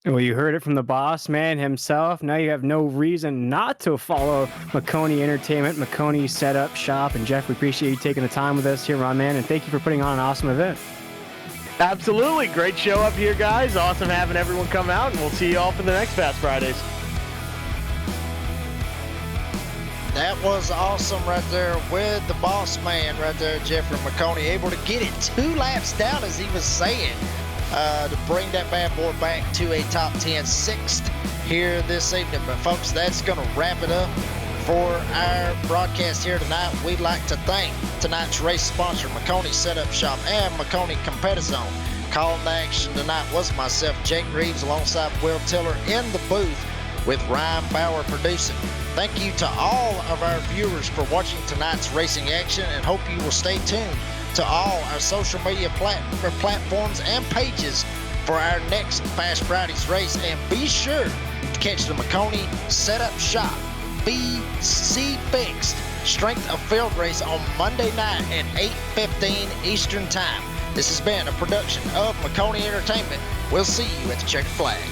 [SPEAKER 2] Well, you heard it from the boss man himself. Now you have no reason not to follow Maconi Entertainment, Maconi Setup Shop. And Jeff, we appreciate you taking the time with us here, my man, and thank you for putting on an awesome event.
[SPEAKER 7] Absolutely. Great show up here, guys. Awesome having everyone come out, and we'll see you all for the next Fast Fridays.
[SPEAKER 1] That was awesome right there with the boss man right there, Jeffrey Maconi, able to get it 2 laps down, as he was saying, to bring that bad boy back to a top 10 sixth here this evening. But folks, that's going to wrap it up for our broadcast here tonight. We'd like to thank tonight's race sponsor, Maconi Setup Shop and Maconi Competitive Zone. Calling the action tonight was myself, Jake Reeves, alongside Will Tiller in the booth with Ryan Bauer producing. Thank you to all of our viewers for watching tonight's racing action, and hope you will stay tuned to all our social media platforms and pages for our next Fast Fridays race. And be sure to catch the Maconi Setup Shop BC Fixed Strength of Field race on Monday night at 8:15 Eastern Time. This has been a production of Maconi Entertainment. We'll see you at the checkered flag.